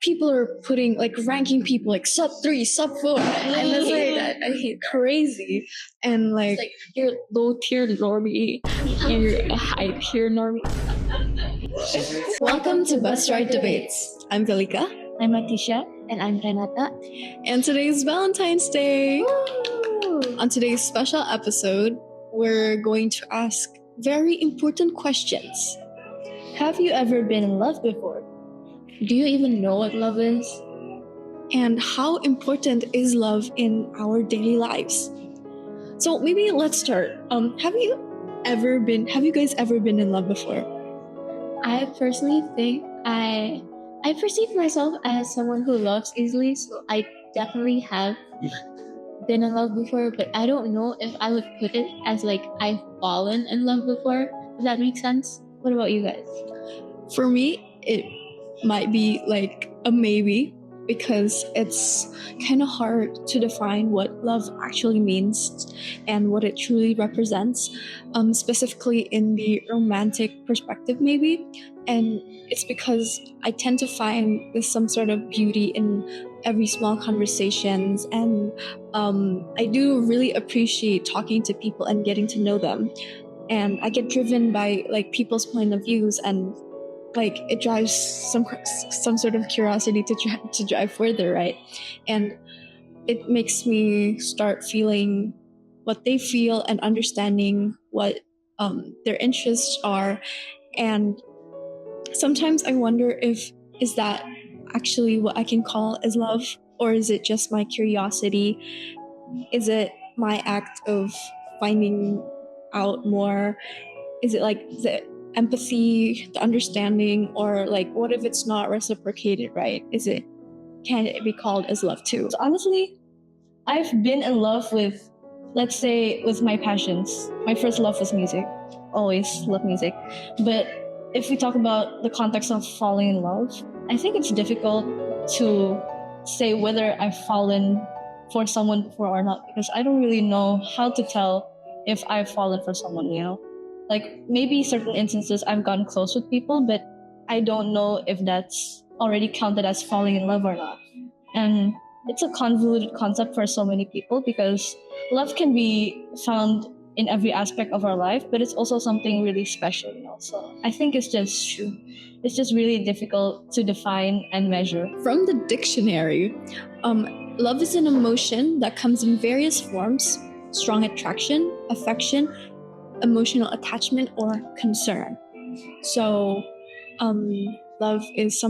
people are putting like ranking people like sub 3, sub 4, and it's like I hate crazy. And like you're low tier normie, you're a high tier normie. Welcome to Bus Ride Debates. I'm Velika. I'm Atisha. And I'm Renata. And today's Valentine's Day. Woo! On today's special episode, we're going to ask very important questions. Have you ever been in love before? Do you even know what love is? And how important is love in our daily lives? So maybe let's start. Have you guys ever been in love before? I personally think I perceive myself as someone who loves easily, so I definitely have been in love before, but I don't know if I would put it as like I've fallen in love before. Does that make sense? What about you guys? For me, it might be like a maybe, because it's kind of hard to define what love actually means and what it truly represents, specifically in the romantic perspective maybe. And it's because I tend to find there's some sort of beauty in every small conversations, and I do really appreciate talking to people and getting to know them. And I get driven by like people's point of views, and like it drives some sort of curiosity to drive further, right? And it makes me start feeling what they feel and understanding what their interests are. And sometimes I wonder is that actually what I can call as love, or is it just my curiosity? Is it my act of finding out more? Is it like the empathy, the understanding, or like what if it's not reciprocated, right? Can it be called as love too? So honestly, I've been in love with, let's say, with my passions. My first love was music. Always love music. But if we talk about the context of falling in love, I think it's difficult to say whether I've fallen for someone before or not, because I don't really know how to tell if I've fallen for someone, you know? Like maybe certain instances I've gotten close with people, but I don't know if that's already counted as falling in love or not. And it's a convoluted concept for so many people, because love can be found in every aspect of our life, but it's also something really special, you know? So I think it's just really difficult to define and measure. From the dictionary, love is an emotion that comes in various forms: strong attraction, affection, emotional attachment, or concern. So love is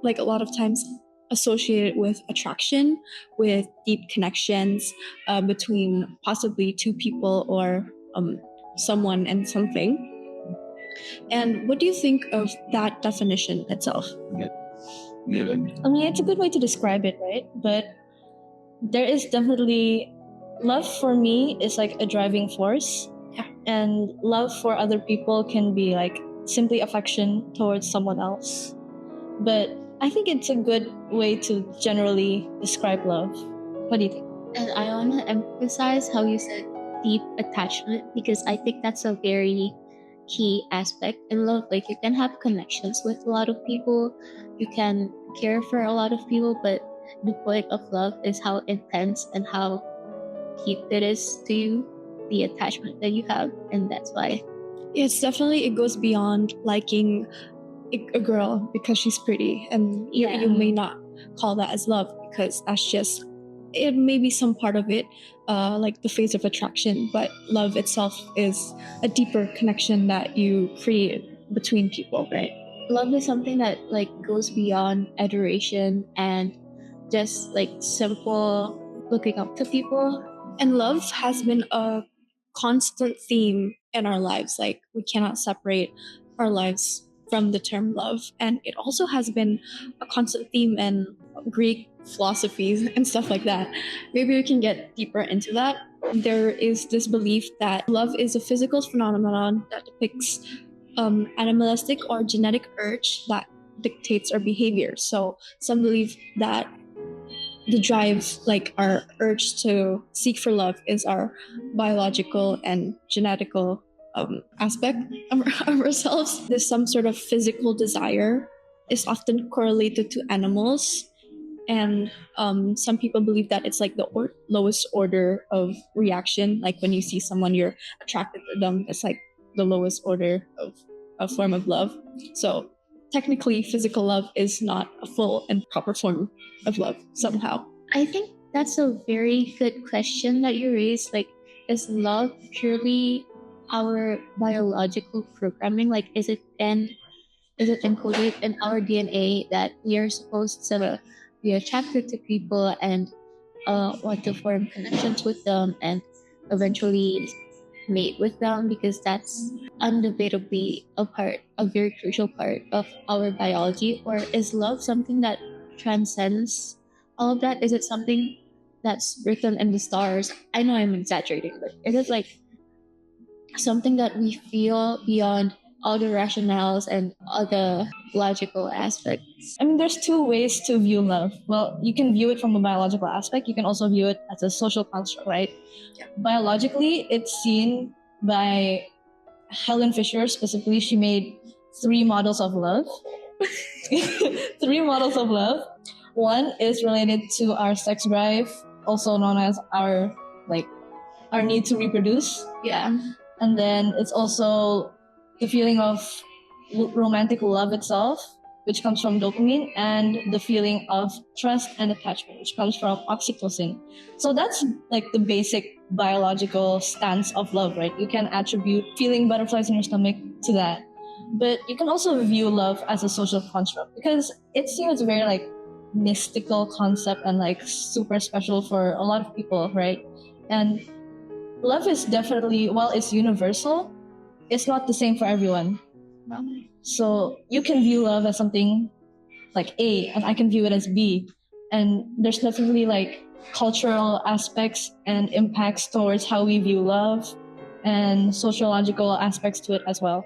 like a lot of times associated with attraction, with deep connections between possibly two people or someone and something. And what do you think of that definition itself? I mean, it's a good way to describe it, right? But there is definitely, love for me is like a driving force. Yeah. And love for other people can be like simply affection towards someone else. But I think it's a good way to generally describe love. What do you think? And I want to emphasize how you said deep attachment, because I think that's a very key aspect in love. Like you can have connections with a lot of people, you can care for a lot of people, but the point of love is how intense and how deep it is to you, the attachment that you have. And that's why It goes beyond liking a girl because she's pretty, and you may not call that as love, because that's just, it may be some part of it, like the phase of attraction, but love itself is a deeper connection that you create between people, right? love is something that like goes beyond adoration and just like simple looking up to people. And love has been a constant theme in our lives. Like we cannot separate our lives from the term love. And it also has been a constant theme in Greek philosophies and stuff like that. Maybe we can get deeper into that. There is this belief that love is a physical phenomenon that depicts animalistic or genetic urge that dictates our behavior. So some believe that the drive, like our urge to seek for love, is our biological and genetical aspect of ourselves. There's some sort of physical desire is often correlated to animals, and some people believe that it's like the lowest order of reaction. Like when you see someone, you're attracted to them. It's like the lowest order of a form of love. So technically, physical love is not a full and proper form of love somehow. I think that's a very good question that you raised. Like, is love purely our biological programming? Like, is it encoded in our DNA that we are supposed to be attracted to people and want to form connections with them and eventually mate with them, because that's undebatably a very crucial part of our biology? Or is love something that transcends all of that? Is it something that's written in the stars? I know I'm exaggerating, but is it like something that we feel beyond all the rationales and all the logical aspects? I mean, there's two ways to view love. Well, you can view it from a biological aspect. You can also view it as a social construct, right? Yeah. Biologically, it's seen by Helen Fisher specifically. She made 3 models of love. 3 models of love. One is related to our sex drive, also known as our need to reproduce. Yeah. And then it's also the feeling of romantic love itself, which comes from dopamine, and the feeling of trust and attachment, which comes from oxytocin. So that's like the basic biological stance of love, right? You can attribute feeling butterflies in your stomach to that. But you can also view love as a social construct, because it seems very like mystical concept and like super special for a lot of people, right? And love is definitely, while it's universal, it's not the same for everyone. So you can view love as something like A, and I can view it as B. And there's definitely like cultural aspects and impacts towards how we view love, and sociological aspects to it as well.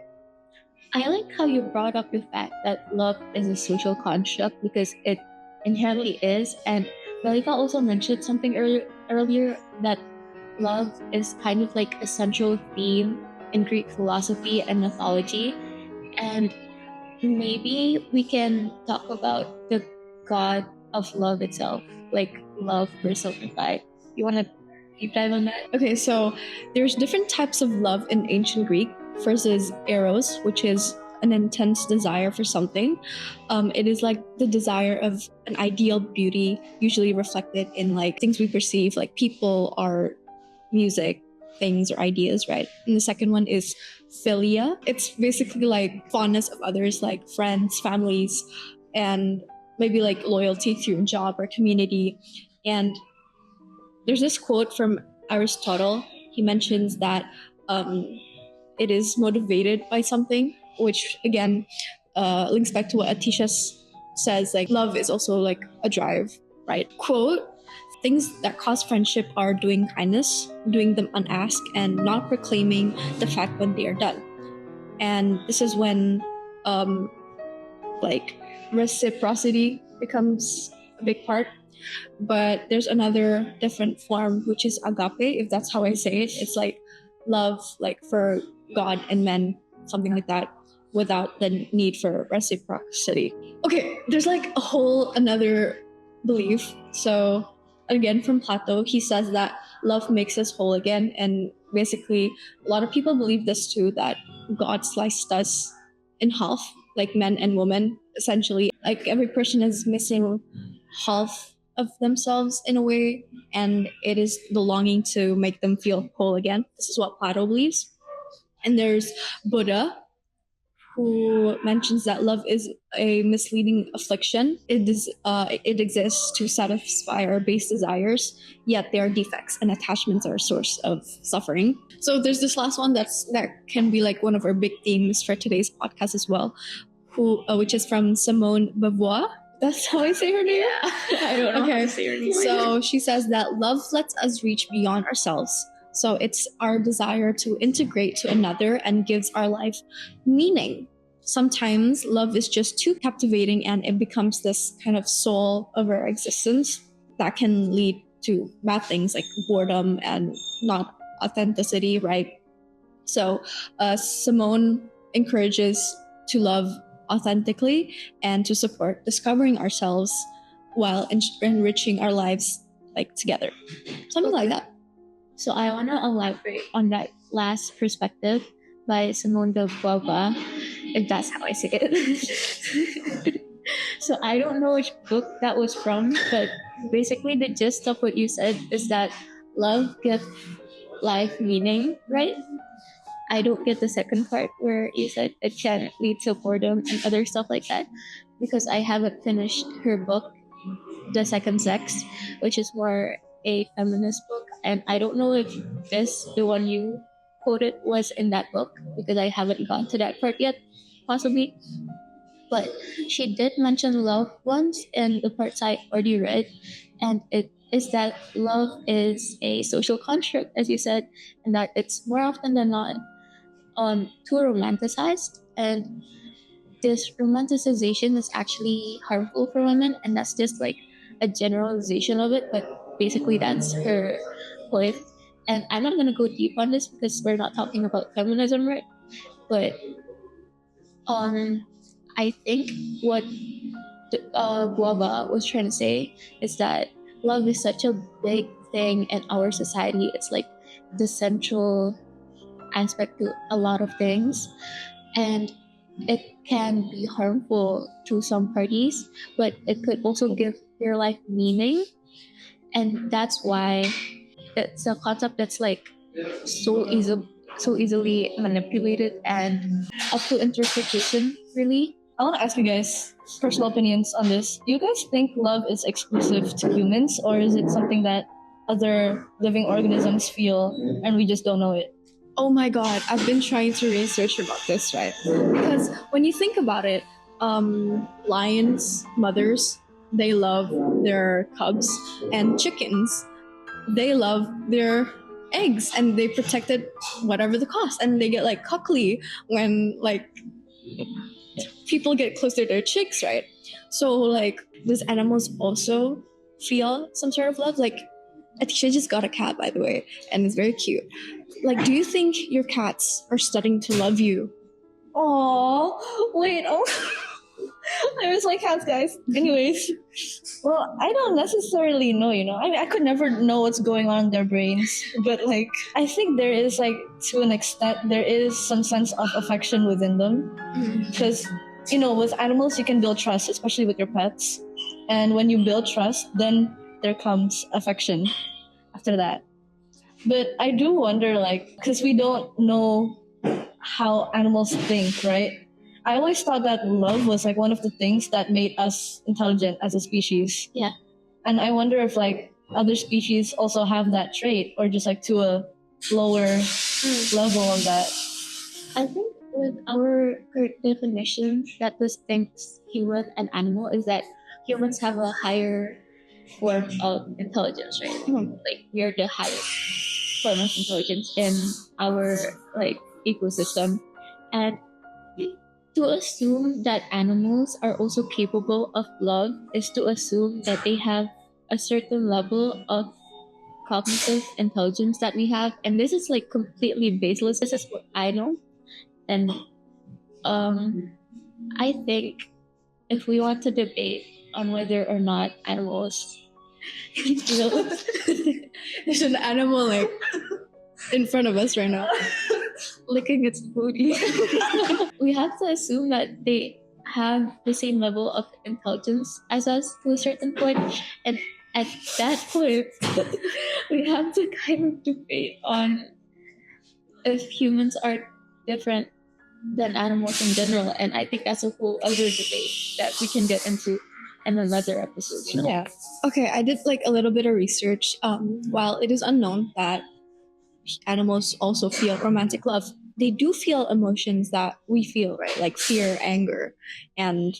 I like how you brought up the fact that love is a social construct, because it inherently is. And Malika also mentioned something earlier that love is kind of like a central theme in Greek philosophy and mythology. And maybe we can talk about the god of love itself, like love personified. You want to deep dive on that? Okay, so there's different types of love in ancient Greek. First is eros, which is an intense desire for something. It is like the desire of an ideal beauty, usually reflected in like things we perceive, like people, art, music, things, or ideas, right? And the second one is philia. It's basically like fondness of others, like friends, families, and maybe like loyalty to your job or community. And there's this quote from Aristotle. He mentions that it is motivated by something, which again links back to what Atisha says, like love is also like a drive, right? Quote, things that cause friendship are doing kindness, doing them unasked, and not proclaiming the fact when they are done. And this is when like reciprocity becomes a big part. But there's another different form, which is agape, if that's how I say it. It's like love, like for God and men, something like that, without the need for reciprocity. Okay, there's like a whole another belief. So again, from Plato, he says that love makes us whole again. And basically, a lot of people believe this too, that God sliced us in half, like men and women, essentially. Like every person is missing half of themselves in a way, and it is the longing to make them feel whole again. This is what Plato believes. And there's Buddha, who mentions that love is a misleading affliction. It exists to satisfy our base desires, yet there are defects, and attachments are a source of suffering. So there's this last one that can be like one of our big themes for today's podcast as well, which is from Simone Beauvoir. That's how I say her name? I don't know how to say her name. So she says that love lets us reach beyond ourselves. So it's our desire to integrate to another and gives our life meaning. Sometimes love is just too captivating and it becomes this kind of soul of our existence that can lead to bad things like boredom and not authenticity, right? So Simone encourages to love authentically and to support discovering ourselves while enriching our lives like together. Something like that. So I want to elaborate on that last perspective by Simone de Beauvoir, if that's how I say it. So I don't know which book that was from, but basically the gist of what you said is that love gives life meaning, right? I don't get the second part where you said it can lead to boredom and other stuff like that because I haven't finished her book, The Second Sex, which is more a feminist book. And I don't know if the one you quoted, was in that book because I haven't gone to that part yet, possibly. But she did mention love once in the parts I already read, and it is that love is a social construct, as you said, and that it's more often than not too romanticized, and this romanticization is actually harmful for women, and that's just like a generalization of it, but basically that's her point. And I'm not going to go deep on this because we're not talking about feminism, right? But um I think what Guava was trying to say is that love is such a big thing in our society. It's like the central aspect to a lot of things, and it can be harmful to some parties, but it could also give your life meaning. And that's why it's a concept that's like so easily manipulated and up to interpretation, really. I want to ask you guys personal opinions on this. Do you guys think love is exclusive to humans, or is it something that other living organisms feel and we just don't know it? Oh my god, I've been trying to research about this, right? Because when you think about it, lions, mothers, they love their cubs, and chickens, they love their eggs, and they protect it whatever the cost, and they get like cuckly when like people get close to their chicks, right? So like, does animals also feel some sort of love? Like, Atisha just got a cat, by the way, and it's very cute. Like, do you think your cats are starting to love you? Oh, wait. Oh, I was like cats, guys. Anyways, well, I don't necessarily know. I mean, I could never know what's going on in their brains, but like, I think there is like, to an extent, there is some sense of affection within them, because with animals you can build trust, especially with your pets, and when you build trust, then there comes affection after that. But I do wonder, like, because we don't know how animals think, right? I always thought that love was like one of the things that made us intelligent as a species. Yeah. And I wonder if like other species also have that trait, or just like to a lower level of that. I think with our current definition that distincts human and animal is that humans have a higher form of intelligence, right? Like we are the highest form of intelligence in our like ecosystem, and to assume that animals are also capable of love is to assume that they have a certain level of cognitive intelligence that we have, and this is like completely baseless. This is what I know, and I think if we want to debate on whether or not animals There's an animal like in front of us right now. licking its booty. We have to assume that they have the same level of intelligence as us to a certain point, and at that point, we have to kind of debate on if humans are different than animals in general, and I think that's a whole other debate that we can get into in another episode. Yeah. Okay, I did like a little bit of research. While it is unknown that animals also feel romantic love, they do feel emotions that we feel, right? Like fear, anger, and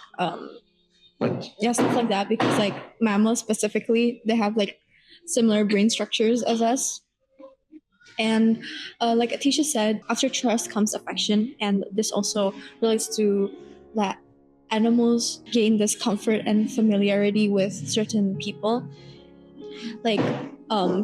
yeah, stuff like that. Because like mammals specifically, they have like similar brain structures as us. And like Atisha said, after trust comes affection, and this also relates to that animals gain this comfort and familiarity with certain people. like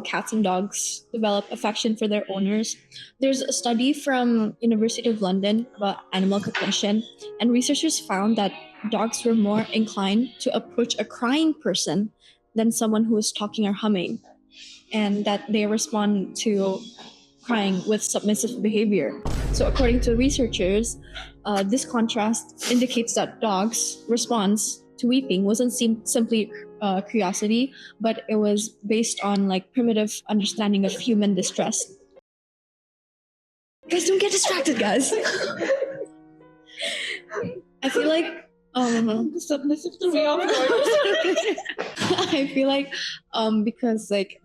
cats and dogs develop affection for their owners. There's a study from University of London about animal cognition, and researchers found that dogs were more inclined to approach a crying person than someone who is talking or humming, and that they respond to crying with submissive behavior. So, according to researchers, this contrast indicates that dogs' response to weeping wasn't simply curiosity, but it was based on like primitive understanding of human distress. Guys, don't get distracted, guys. I feel like Submissive to me, of course. I feel like because like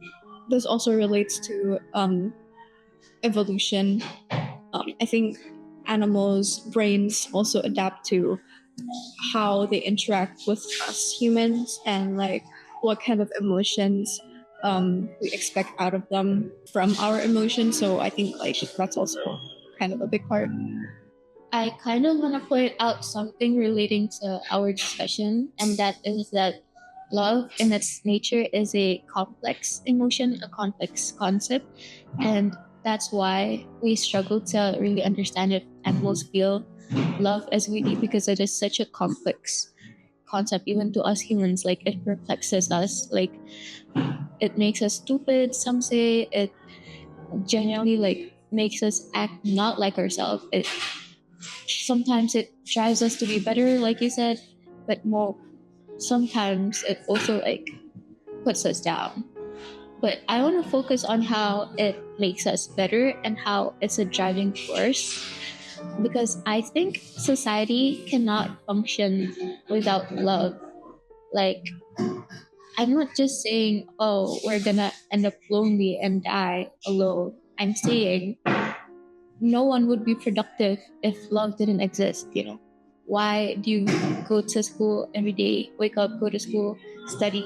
this also relates to evolution. I think animals' brains also adapt to how they interact with us humans and like what kind of emotions we expect out of them from our emotions. So I think like that's also kind of a big part. I kind of want to point out something relating to our discussion, and that is that love in its nature is a complex emotion, a complex concept, and that's why we struggle to really understand if animals feel love as we do, because it is such a complex concept even to us humans. Like, it perplexes us, like it makes us stupid, some say. It genuinely like makes us act not like ourselves. It sometimes it drives us to be better, like you said, but more sometimes it also like puts us down. But I want to focus on how it makes us better and how it's a driving force, because I think society cannot function without love. Like, I'm not just saying, oh, we're gonna end up lonely and die alone. I'm saying no one would be productive if love didn't exist, you know? Why do you go to school every day, wake up, go to school, study,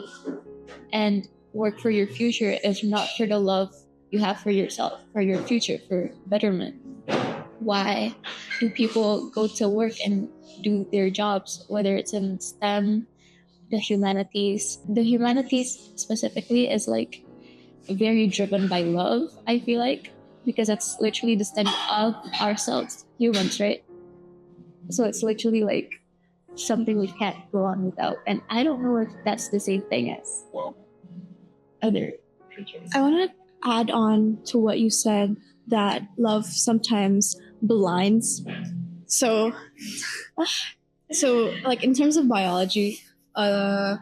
and work for your future if not for the love you have for yourself, for your future, for betterment? Why do people go to work and do their jobs, whether it's in STEM, the humanities? The humanities specifically is like very driven by love, I feel like, because it's literally the study of ourselves, humans, right? So it's literally like something we can't go on without. And I don't know if that's the same thing as other creatures. I want to add on to what you said that love sometimes blinds. So, like in terms of biology, it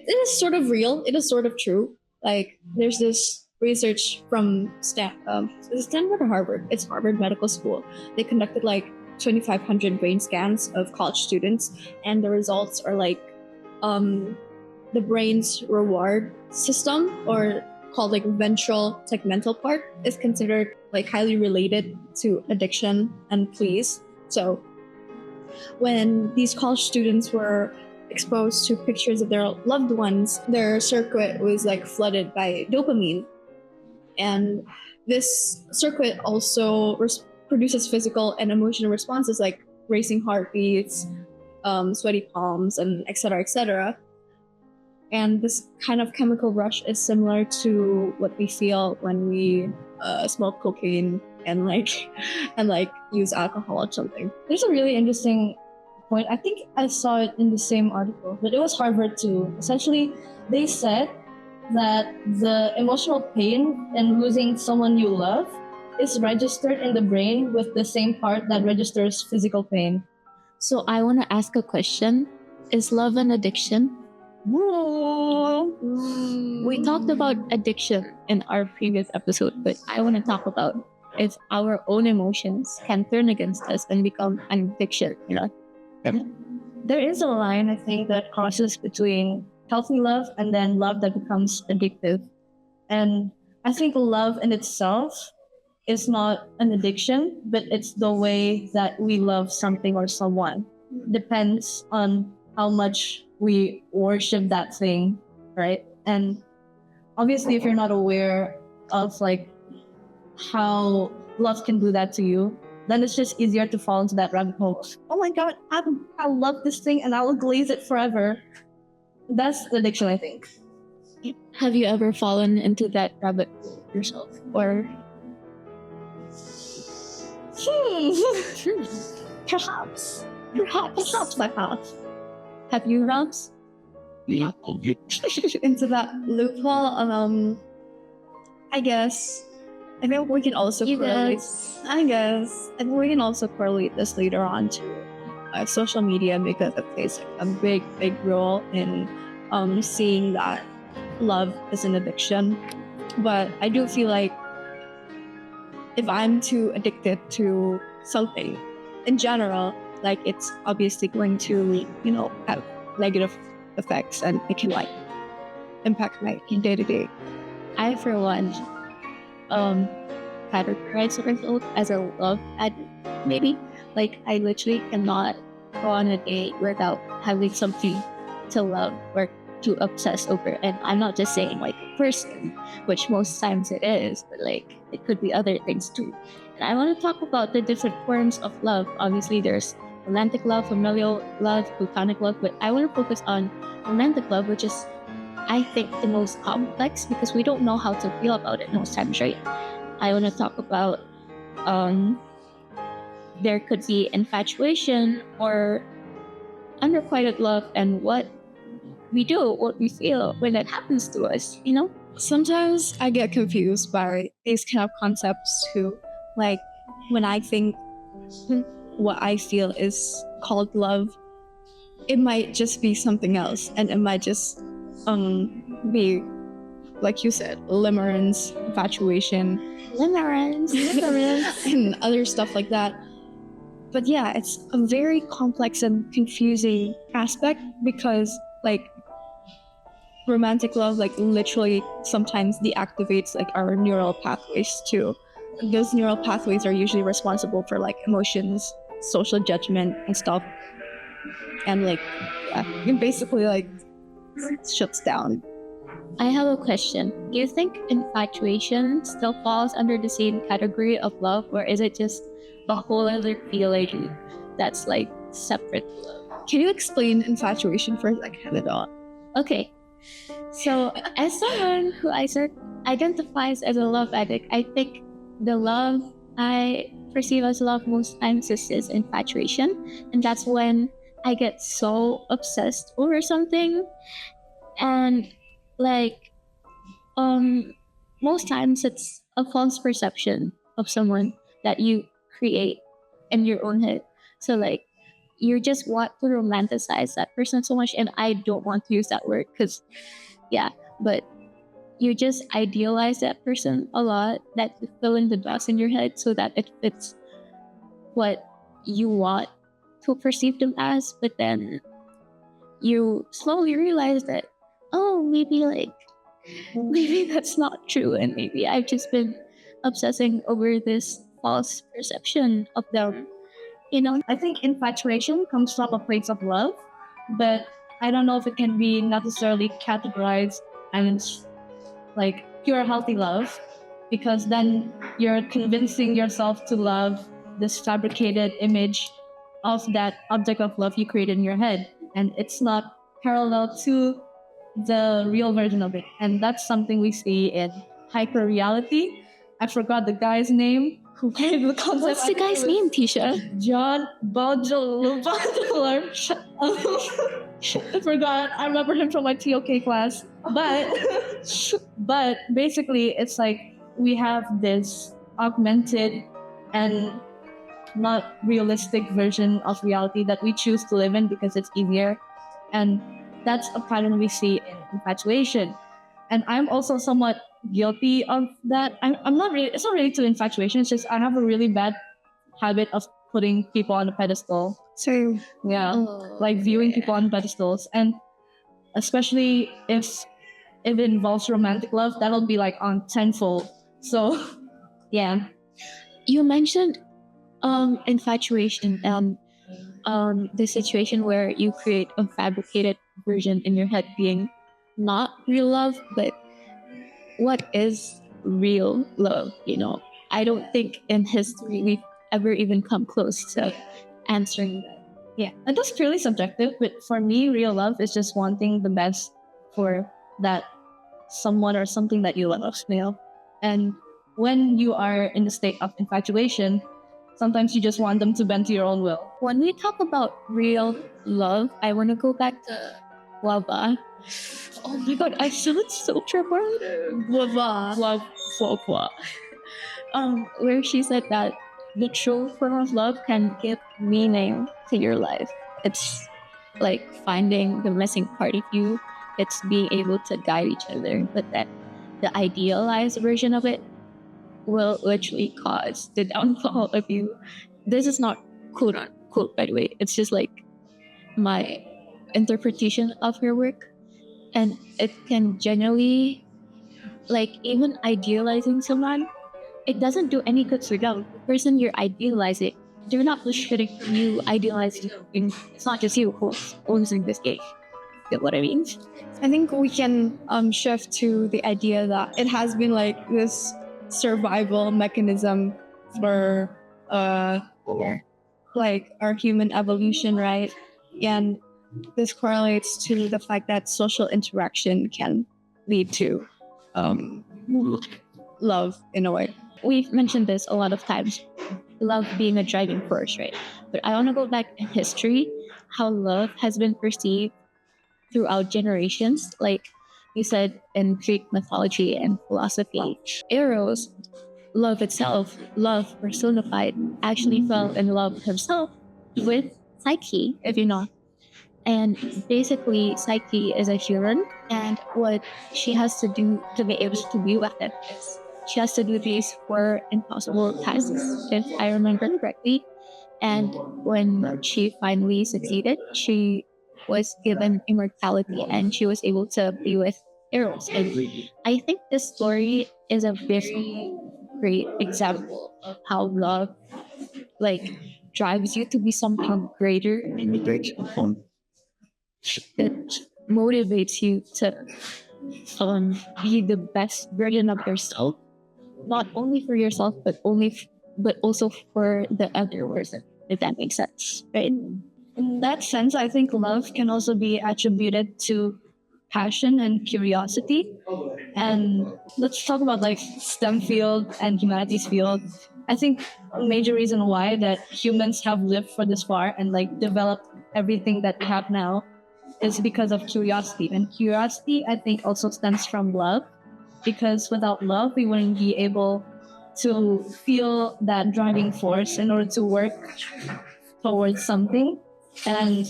is sort of real. It is sort of true. Like there's this research from is it Stanford or Harvard? It's Harvard Medical School. They conducted like 2,500 brain scans of college students, and the results are like the brain's reward system, or called like ventral tegmental part, is considered like highly related to addiction and pleas. So when these college students were exposed to pictures of their loved ones, their circuit was like flooded by dopamine. And this circuit also produces physical and emotional responses like racing heartbeats, sweaty palms, and etc., etc. And this kind of chemical rush is similar to what we feel when we smoke cocaine and like use alcohol or something. There's a really interesting point. I think I saw it in the same article, but it was Harvard too. Essentially, they said that the emotional pain in losing someone you love is registered in the brain with the same part that registers physical pain. So I want to ask a question. Is love an addiction? We talked about addiction in our previous episode, but I want to talk about if our own emotions can turn against us and become an addiction, you know? There is a line, I think, that crosses between healthy love and then love that becomes addictive. And I think love in itself is not an addiction, but it's the way that we love something or someone. Depends on how much we worship that thing, right? And obviously, if you're not aware of like how love can do that to you, then it's just easier to fall into that rabbit hole. Oh my God, I love this thing and I will glaze it forever. That's the addiction, I think. Have you ever fallen into that rabbit hole yourself? Or Perhaps. perhaps I have. have you, Rams? Into that loophole. I guess. I think we can also You correlate. guys. I guess. I think we can also correlate this later on to social media because it plays a big role in seeing that love is an addiction. But I do feel like if I'm too addicted to something in general, like it's obviously going to, have negative effects and it can like impact my day to day. I, for one, categorize myself as a love addict, maybe. Like, I literally cannot go on a date without having something to love or to obsess over. And I'm not just saying like a person, which most times it is, but like it could be other things too. And I want to talk about the different forms of love. Obviously, there's romantic love, familial love, platonic love, but I want to focus on romantic love, which is, I think, the most complex because we don't know how to feel about it most times, right? I want to talk about there could be infatuation or unrequited love and what we do, what we feel when that happens to us, Sometimes I get confused by these kind of concepts too. Like when I think what I feel is called love, it might just be something else, and it might just be, like you said, limerence, infatuation, Limerence. and other stuff like that. But yeah, it's a very complex and confusing aspect because like romantic love like literally sometimes deactivates like our neural pathways too. Those neural pathways are usually responsible for like emotions, social judgment and stuff. And like it basically like shuts down. I have a question. Do you think infatuation still falls under the same category of love, or is it just a whole other feeling that's like separate love? Can you explain infatuation for a second at all? Okay. So, as someone who identifies as a love addict, I think the love I perceive as love most times is infatuation. And that's when I get so obsessed over something. And like, most times it's a false perception of someone that you create in your own head. So, like, you just want to romanticize that person so much. And I don't want to use that word because, yeah, but you just idealize that person a lot, that you fill in the dots in your head so that it fits what you want to perceive them as. But then you slowly realize that, oh, maybe that's not true. And maybe I've just been obsessing over this false perception of them. I think infatuation comes from a place of love, but I don't know if it can be necessarily categorized as like pure healthy love, because then you're convincing yourself to love this fabricated image of that object of love you created in your head, and it's not parallel to the real version of it. And that's something we see in hyper reality. I forgot the guy's name who created the concept. What's the guy's name, Tisha? John Baudrillard. I forgot. I remember him from my TOK class. But basically, it's like we have this augmented and not realistic version of reality that we choose to live in because it's easier. And that's a pattern we see in infatuation. And I'm also somewhat guilty of that. I'm not really, it's not really to infatuation, it's just I have a really bad habit of putting people on a pedestal. So Yeah. Oh, Like viewing people on pedestals. And especially if it involves romantic love, that'll be like on tenfold. So yeah. You mentioned infatuation and the situation where you create a fabricated version in your head being not real love, but what is real love? I don't think in history we've ever even come close to answering that. Yeah. And that's purely subjective, but for me, real love is just wanting the best for that someone or something that you love, you know. And when you are in a state of infatuation, sometimes you just want them to bend to your own will. When we talk about real love, I want to go back to Wava. Oh my god, I sound so traumatized. Wava. Where she said that the true form of love can give meaning to your life. It's like finding the missing part of you. It's being able to guide each other, but that the idealized version of it will literally cause the downfall of you. This is not quote unquote, by the way. It's just like my interpretation of her work. And it can generally, like, even idealizing someone, it doesn't do any good for them. The person you're idealizing, they're not benefiting from you idealizing. It's not just you who's owning this game. Get what I mean? I think we can shift to the idea that it has been like this survival mechanism for like our human evolution, right? And this correlates to the fact that social interaction can lead to love in a way. We've mentioned this a lot of times, love being a driving force, right? But I want to go back in history, how love has been perceived throughout generations. Like you said in Greek mythology and philosophy, Eros, love itself, love personified, actually fell in love himself with Psyche, if you know. And basically, Psyche is a human, and what she has to do to be able to be with it is she has to do these four impossible tasks, if I remember correctly. And when she finally succeeded, she was given immortality and she was able to be with Eros. And I think this story is a very great example of how love like drives you to be something greater that motivates you to be the best version of yourself, not only for yourself but also for the other person, if that makes sense, right? In that sense, I think love can also be attributed to passion and curiosity. And let's talk about like STEM field and humanities field. I think a major reason why that humans have lived for this far and like developed everything that we have now is because of curiosity. And curiosity, I think, also stems from love, because without love, we wouldn't be able to feel that driving force in order to work towards something. And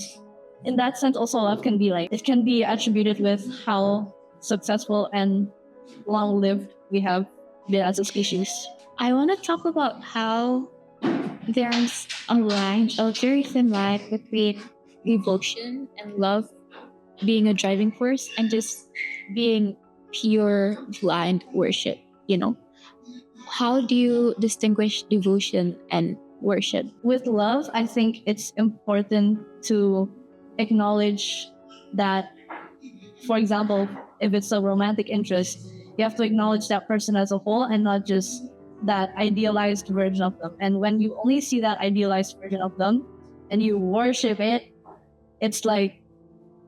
in that sense, also love can be like, it can be attributed with how successful and long-lived we have been as a species. I want to talk about how there's a very thin line between devotion and love being a driving force and just being pure blind worship, you know? How do you distinguish devotion and worship? With love, I think it's important to acknowledge that, for example, if it's a romantic interest, you have to acknowledge that person as a whole and not just that idealized version of them. And when you only see that idealized version of them and you worship it, it's like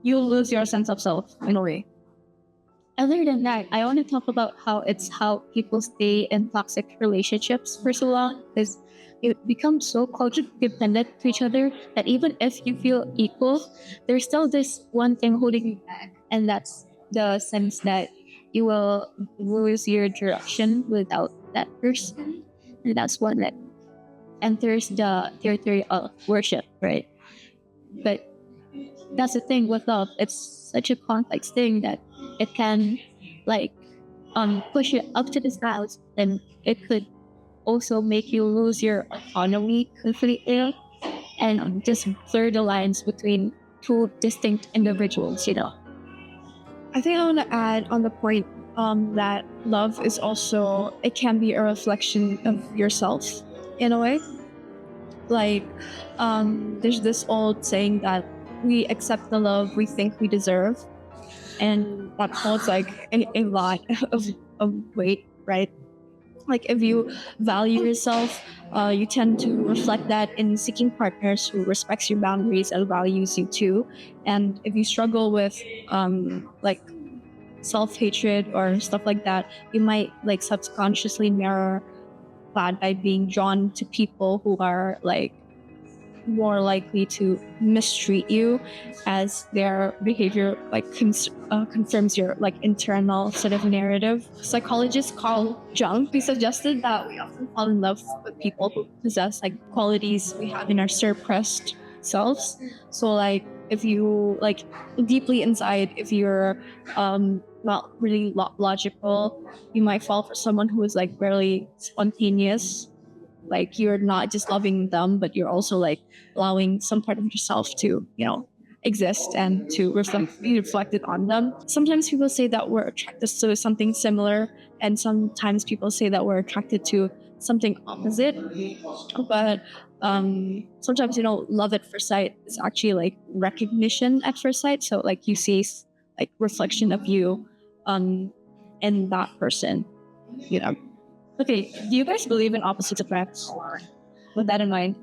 you lose your sense of self in a way. Other than that, I want to talk about how people stay in toxic relationships for so long, because you become so codependent to each other that even if you feel equal, there's still this one thing holding you back, and that's the sense that you will lose your direction without that person, and that's one that enters the territory of worship, right? But that's the thing with love; it's such a complex thing that it can like push you up to the clouds, and it could also make you lose your autonomy completely and just blur the lines between two distinct individuals, you know. I think I want to add on the point that love is also, it can be a reflection of yourself in a way. Like, there's this old saying that we accept the love we think we deserve, and that holds like a lot of weight, right? Like if you value yourself, you tend to reflect that in seeking partners who respects your boundaries and values you too. And if you struggle with like self-hatred or stuff like that, you might like subconsciously mirror that by being drawn to people who are like more likely to mistreat you, as their behavior like confirms your like internal sort of narrative. Psychologist Carl Jung, he suggested that we often fall in love with people who possess like qualities we have in our suppressed selves. So like if you like deeply inside, if you're not really logical, you might fall for someone who is like very spontaneous. Like you're not just loving them, but you're also like allowing some part of yourself to, exist and to be reflected on them. Sometimes people say that we're attracted to something similar, and sometimes people say that we're attracted to something opposite. But sometimes, love at first sight is actually like recognition at first sight. So like you see like reflection of you in that person, you know. Okay, do you guys believe in opposites attract? With that in mind.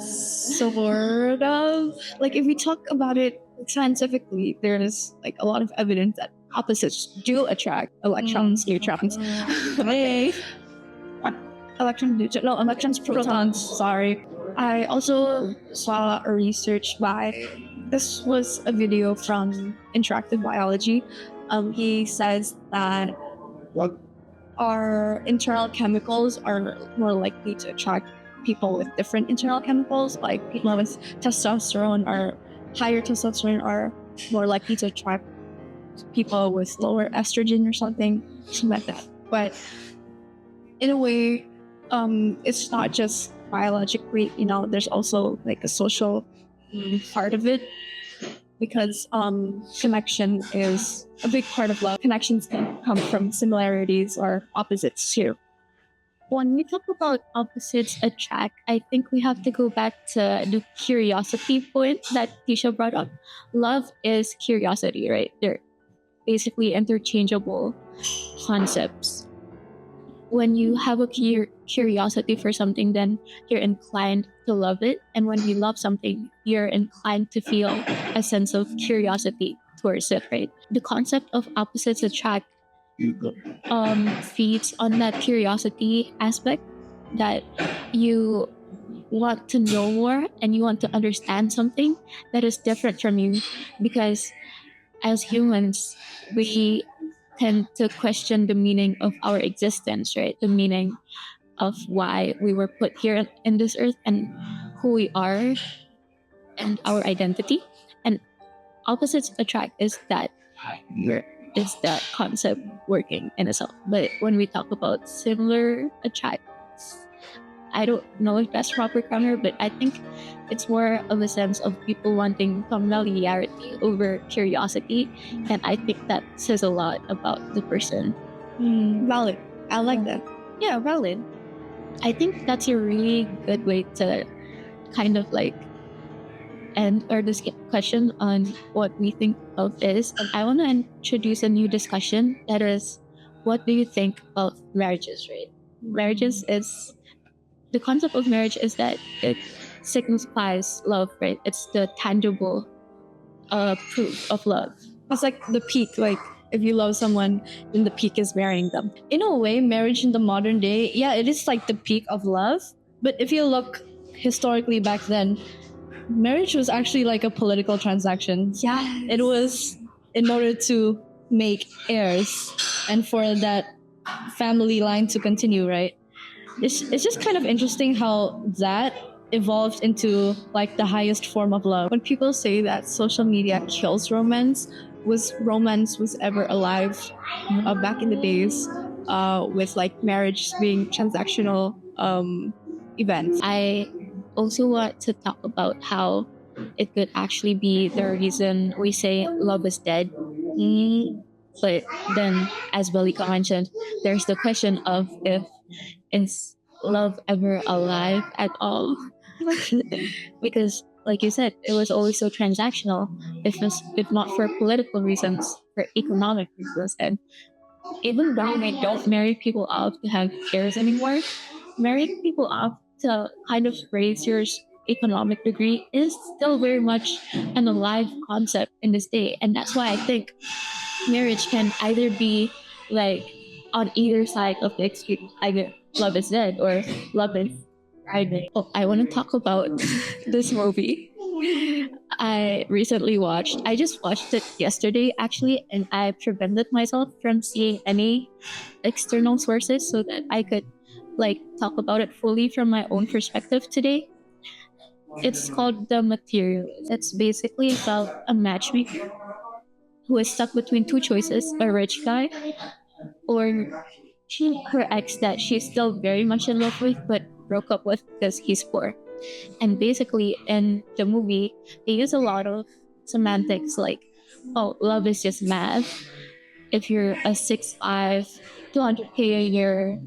Sort of. Like if we talk about it scientifically, there's like a lot of evidence that opposites do attract electrons, neutrons. Hey. Electrons, protons. Sorry. I also saw a research by, this was a video from Interactive Biology. He says that our internal chemicals are more likely to attract people with different internal chemicals. Like people with testosterone or higher testosterone are more likely to attract people with lower estrogen or something like that. But in a way, it's not just biologically, there's also like a social part of it, because connection is a big part of love. Connections can come from similarities or opposites too. When we talk about opposites attract, I think we have to go back to the curiosity point that Tisha brought up. Love is curiosity, right? They're basically interchangeable concepts. When you have a curiosity for something, then you're inclined to love it. And when you love something, you're inclined to feel a sense of curiosity towards it, right? The concept of opposites attract feeds on that curiosity aspect, that you want to know more and you want to understand something that is different from you, because as humans, we tend to question the meaning of our existence, right? The meaning of why we were put here in this earth and who we are and our identity. And opposites attract is that concept working in itself. But when we talk about similar attracts, I don't know if that's proper grammar, but I think it's more of a sense of people wanting familiarity over curiosity. And I think that says a lot about the person. Valid. I like that. Yeah, valid. I think that's a really good way to kind of like end our discussion on what we think of is. And I want to introduce a new discussion, that is, what do you think of marriages, right? Marriages is, the concept of marriage is that it signifies love, right? It's the tangible proof of love. It's like the peak, like if you love someone, then the peak is marrying them. In a way, marriage in the modern day, yeah, it is like the peak of love. But if you look historically back then, marriage was actually like a political transaction. Yeah. It was in order to make heirs and for that family line to continue, right? It's just kind of interesting how that evolved into like the highest form of love. When people say that social media kills romance, was romance was ever alive back in the days, with like marriage being transactional events. I also want to talk about how it could actually be the reason we say love is dead. But then, as Balika mentioned, there's the question of if is love ever alive at all? Because, like you said, it was always so transactional. If not for political reasons, for economic reasons, and even though we don't marry people off to have heirs anymore, marrying people off to kind of raise economic degree is still very much an alive concept in this day. And that's why I think marriage can either be like on either side of the extreme. Either love is dead or love is thriving. Oh, I want to talk about this movie I recently watched. I just watched it yesterday actually, and I prevented myself from seeing any external sources so that I could like talk about it fully from my own perspective today. It's called The Materialist. It's basically about a matchmaker who is stuck between two choices: a rich guy or her ex that she's still very much in love with but broke up with because he's poor. And basically, in the movie, they use a lot of semantics like, oh, love is just math. If you're a 6'5", 200K a year,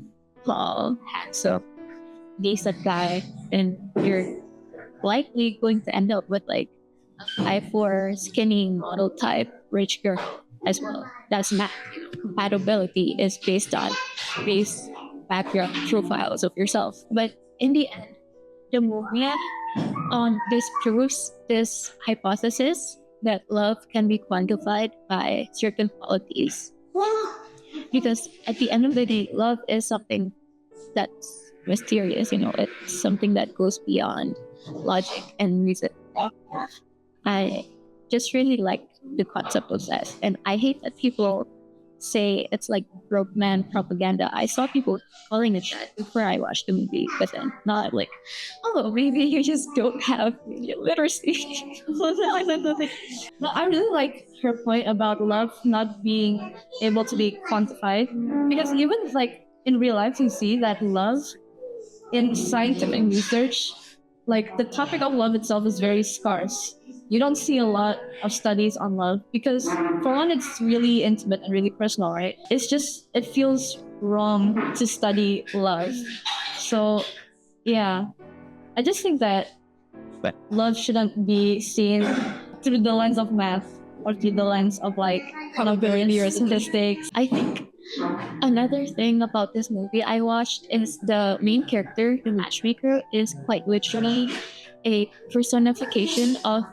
tall, handsome, decent guy, and you're likely going to end up with like 5'4", skinny model type rich girl as well. That's math. Compatibility is based on base background profiles of yourself. But in the end, the movie disproves this hypothesis that love can be quantified by certain qualities. Because at the end of the day, love is something that's mysterious, it's something that goes beyond logic and reason. I just really like the concept of that. And I hate that people say it's like broke man propaganda. I saw people calling it that before I watched the movie, but then not like, oh, maybe you just don't have literacy. No, I really like her point about love not being able to be quantified, because even like in real life, you see that love in scientific research, like the topic of love itself is very scarce. You don't see a lot of studies on love because, for one, it's really intimate and really personal, right? It feels wrong to study love. So, yeah, I just think that love shouldn't be seen through the lens of math or through the lens of like probability or statistics. I think another thing about this movie I watched is the main character, the matchmaker, is quite literally a personification of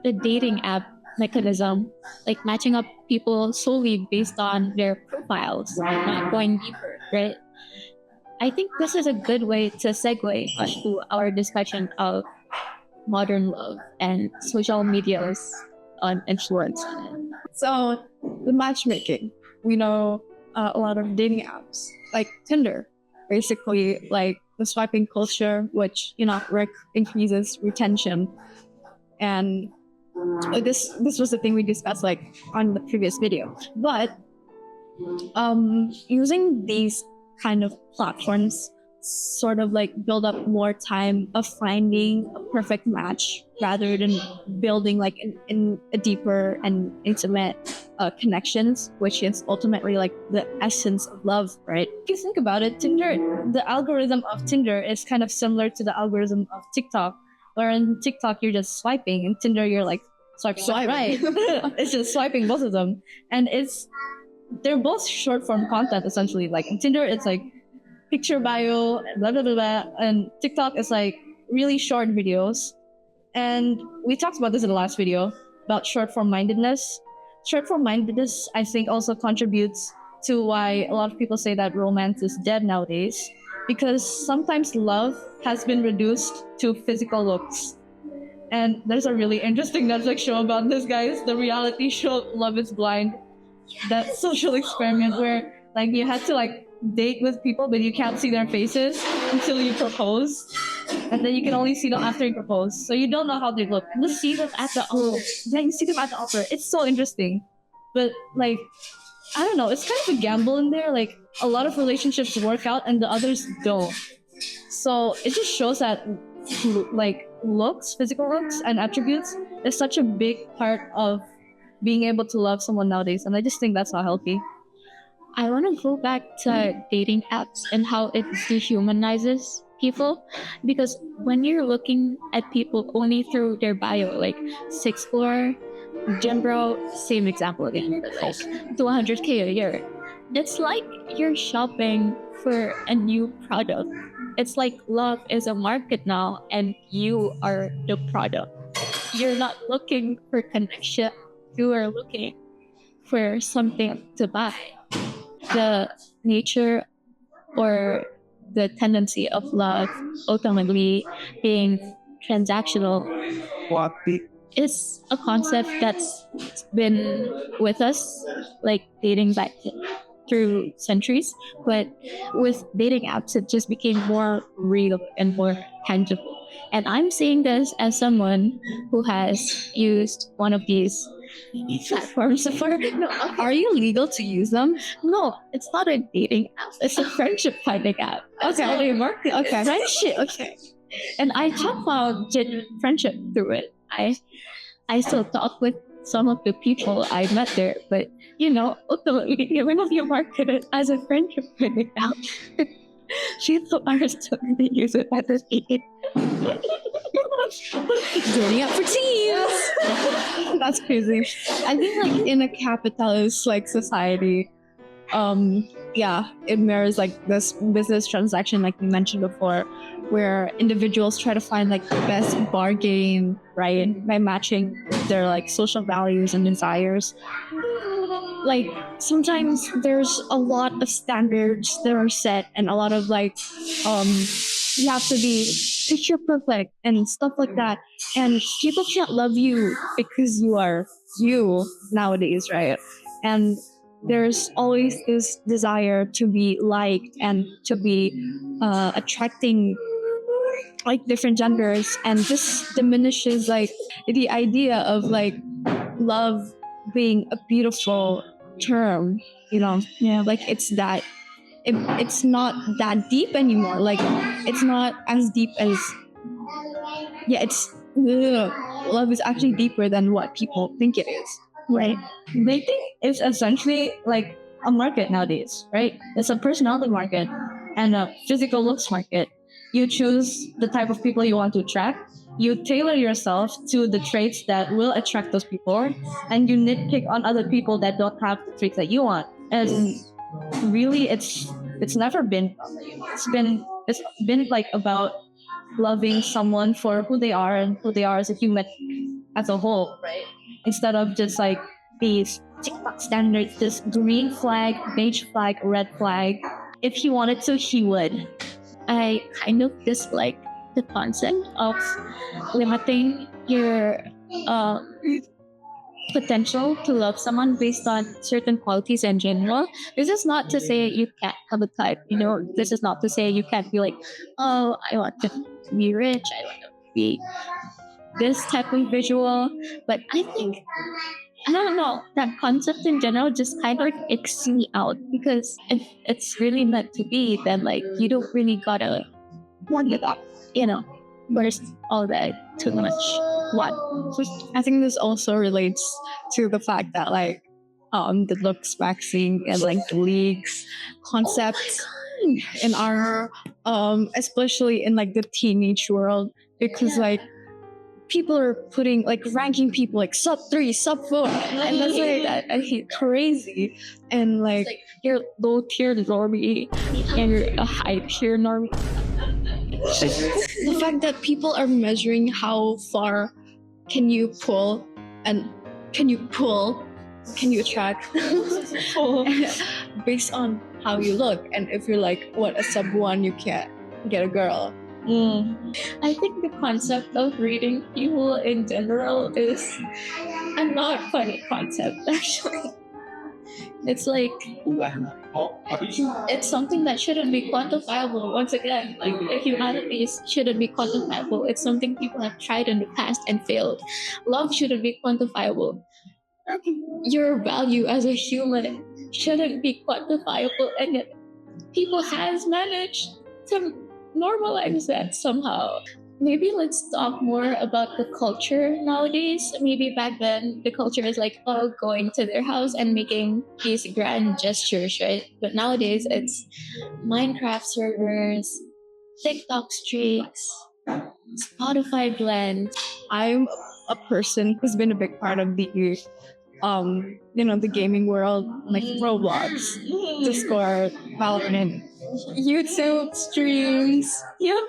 the dating app mechanism, like matching up people solely based on their profiles, not going deeper, right? I think this is a good way to segue onto our discussion of modern love and social media's influence on it. So, the matchmaking, we know a lot of dating apps like Tinder, basically like the swiping culture, which increases retention. And this was the thing we discussed like on the previous video. But using these kind of platforms sort of like build up more time of finding a perfect match rather than building like in a deeper and intimate connections, which is ultimately like the essence of love, right? If you think about it, the algorithm of Tinder is kind of similar to the algorithm of TikTok, where in TikTok you're just swiping, in Tinder you're like swipe right. It's just swiping both of them, and they're both short form content essentially. Like in Tinder, it's like picture bio, blah blah blah blah, and TikTok is like really short videos. And we talked about this in the last video about short form mindedness. Short form mindedness, I think, also contributes to why a lot of people say that romance is dead nowadays, because sometimes love has been reduced to physical looks. And there's a really interesting Netflix show about this, guys, the reality show Love is Blind. That social experiment where like you had to like date with people but you can't see their faces until you propose, and then you can only see them after you propose, so you don't know how they look. You see them at the altar. Yeah, you see them at the altar. It's so interesting. But like, I don't know, it's kind of a gamble in there. Like a lot of relationships work out and the others don't. So it just shows that like physical looks and attributes is such a big part of being able to love someone nowadays, and I just think that's not healthy. I want to go back to dating apps and how it dehumanizes people, because when you're looking at people only through their bio, like 6'4", gym bro, same example again, but like 200K a year, it's like you're shopping for a new product. it's like love is a market now and you are the product. You're not looking for connection, you are looking for something to buy. The nature or the tendency of love ultimately being transactional is a concept that's been with us, like dating back through centuries. But with dating apps, it just became more real and more tangible. And I'm saying this as someone who has used one of these platforms before. No, Are you legal to use them? no, it's not a dating app. It's a friendship finding app. That's how they market it. Okay. Friendship. Okay. And I have found genuine friendship through it. I still talk with some of the people I met there, but ultimately, even if you market it as a friendship finding app, people are still going to use it as a dating. Joining up for teams. That's crazy. I think like in a capitalist like society, yeah, it mirrors like this business transaction like we mentioned before, where individuals try to find like the best bargain, right? By matching their like social values and desires. Like sometimes there's a lot of standards that are set and a lot of like um you have to be picture perfect and stuff like that. And people can't love you because you are you nowadays, right? And there's always this desire to be liked and to be attracting like different genders, and this diminishes like the idea of like love being a beautiful term, Yeah. like it's not that deep anymore. Like it's not as deep as love is actually deeper than what people think it is. Right. Dating is essentially like a market nowadays, right? It's a personality market and a physical looks market. You choose the type of people you want to attract. You tailor yourself to the traits that will attract those people, and you nitpick on other people that don't have the traits that you want. And really, it's never been. It's been like about loving someone for who they are and who they are as a human as a whole, right? Instead of just like these TikTok standards, this green flag, beige flag, red flag. If he wanted to, he would. I kind of dislike the concept of limiting your uh, potential to love someone based on certain qualities in general. This is not to say you can't have a type, this is not to say you can't be like, oh, I want to be rich, I want to be this type of visual. But I think, I don't know, that concept in general just kind of like icks me out, because if it's really meant to be, then like you don't really gotta want it up, where's all that too much what. I think this also relates to the fact that like the looks waxing and like the leagues concepts in our especially in like the teenage world, because like people are putting like ranking people like sub 3, sub 4, and that's like I hate crazy. And like You're low tier normie and you're a high tier normie. the fact that people are measuring how far can you pull and can you attract based on how you look, and if you're like a sub 1, you can't get a girl. I think the concept of reading people in general is a not funny concept, actually. It's like, it's something that shouldn't be quantifiable. Once again, like humanities shouldn't be quantifiable. It's something people have tried in the past and failed. Love shouldn't be quantifiable. Your value as a human shouldn't be quantifiable, and yet people has managed to normalize that somehow. Maybe let's talk more about the culture nowadays. Maybe back then the culture is like, oh, going to their house and making these grand gestures, right? But nowadays it's Minecraft servers, TikTok streaks, Spotify blends. I'm a person who's been a big part of the the gaming world, like Roblox, Discord, Valorant. YouTube streams. Yep.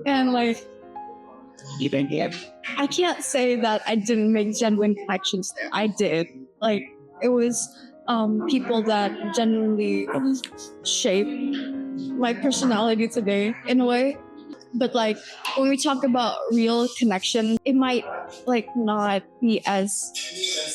And like, I can't say that I didn't make genuine connections there. I did. Like, it was people that genuinely shaped my personality today in a way. But like when we talk about real connection, it might like not be as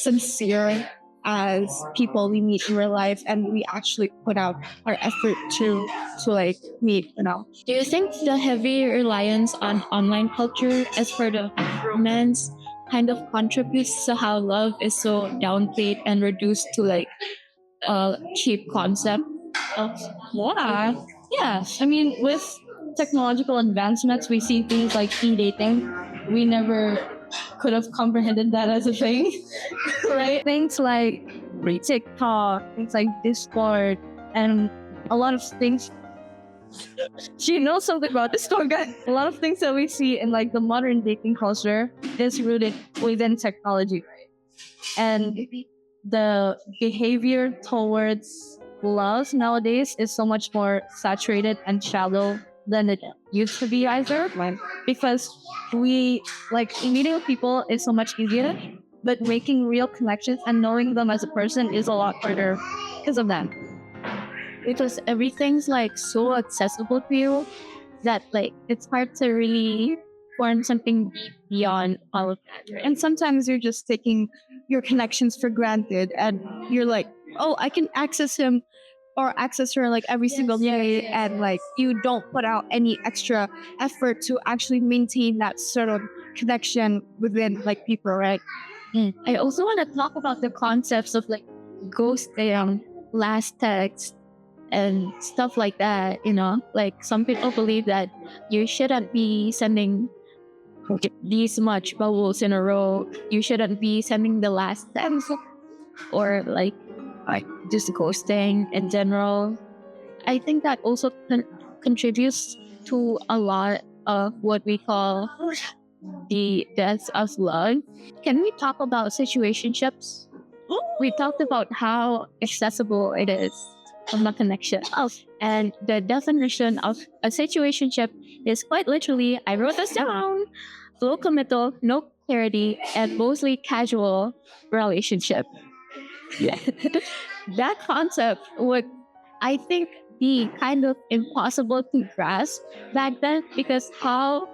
sincere as people we meet in real life and we actually put out our effort to like meet, you know. Do you think the heavy reliance on online culture as part of romance kind of contributes to how love is so downplayed and reduced to like a cheap concept of Yeah. Yeah. I mean, with technological advancements, we see things like e-dating. We never could have comprehended that as a thing, right? Things like TikTok, things like Discord, and a lot of things. She knows something about this store, guys. A lot of things that we see in like the modern dating culture is rooted within technology, right? And the behavior towards love nowadays is so much more saturated and shallow than it used to be either. Because we like meeting people is so much easier, but making real connections and knowing them as a person is a lot harder because of that. because everything's like so accessible to you that like it's hard to really form something deep beyond all of that. Right? And sometimes you're just taking your connections for granted and you're like, oh, I can access him or access her like every single day, and like you don't put out any extra effort to actually maintain that sort of connection within like people, right? I also want to talk about the concepts of like ghosting, last text, and stuff like that. You know, like some people believe that you shouldn't be sending these much bubbles in a row. You shouldn't be sending the last text or like just ghosting in general. I think that also contributes to a lot of what we call the death of love. Can we talk about situationships? We talked about how accessible it is from a connection. Oh, and the definition of a situationship is quite literally, I wrote this down, low committal, no clarity, and mostly casual relationship. That concept would, I think, be kind of impossible to grasp back then because how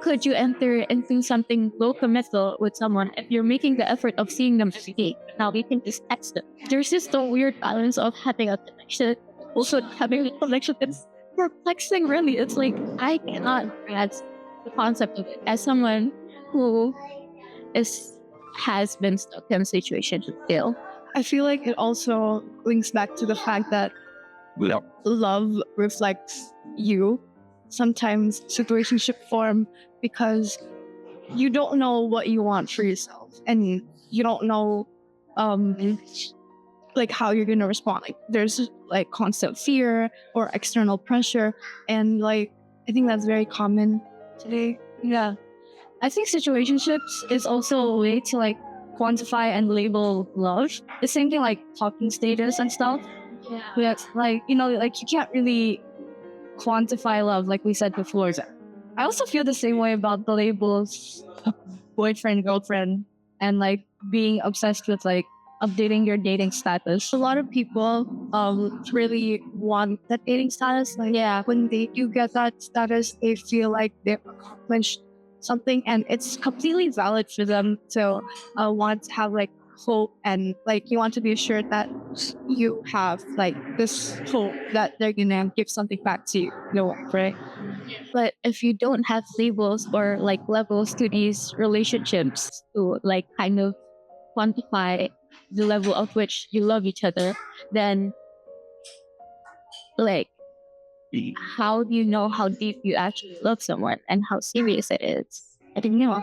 could you enter into something low committal with someone if you're making the effort of seeing them every day? Now you can just text them. There's just a weird balance of having a connection, also having a connection that's perplexing. Really, it's like I cannot grasp the concept of it as someone who has been stuck in a situation still. I feel like it also links back to the fact that love reflects you. Sometimes situationship form because you don't know what you want for yourself and you don't know like how you're gonna respond. Like there's like constant fear or external pressure, and like I think that's very common today. Yeah. I think situationships is also a way to like quantify and label love. The same thing like talking status and stuff. Yeah. But like, you know, like you can't really quantify love like we said before. I also feel the same way about the labels boyfriend, girlfriend, and like being obsessed with like updating your dating status. A lot of people really want that dating status. Like Yeah. when they do get that status, they feel like they've accomplished something, and it's completely valid for them to want to have like hope, and like you want to be assured that you have like this hope that they're gonna give something back to you. No, right? But if you don't have labels or like levels to these relationships to like kind of quantify the level of which you love each other, then like how do you know how deep you actually love someone and how serious it is? I don't know.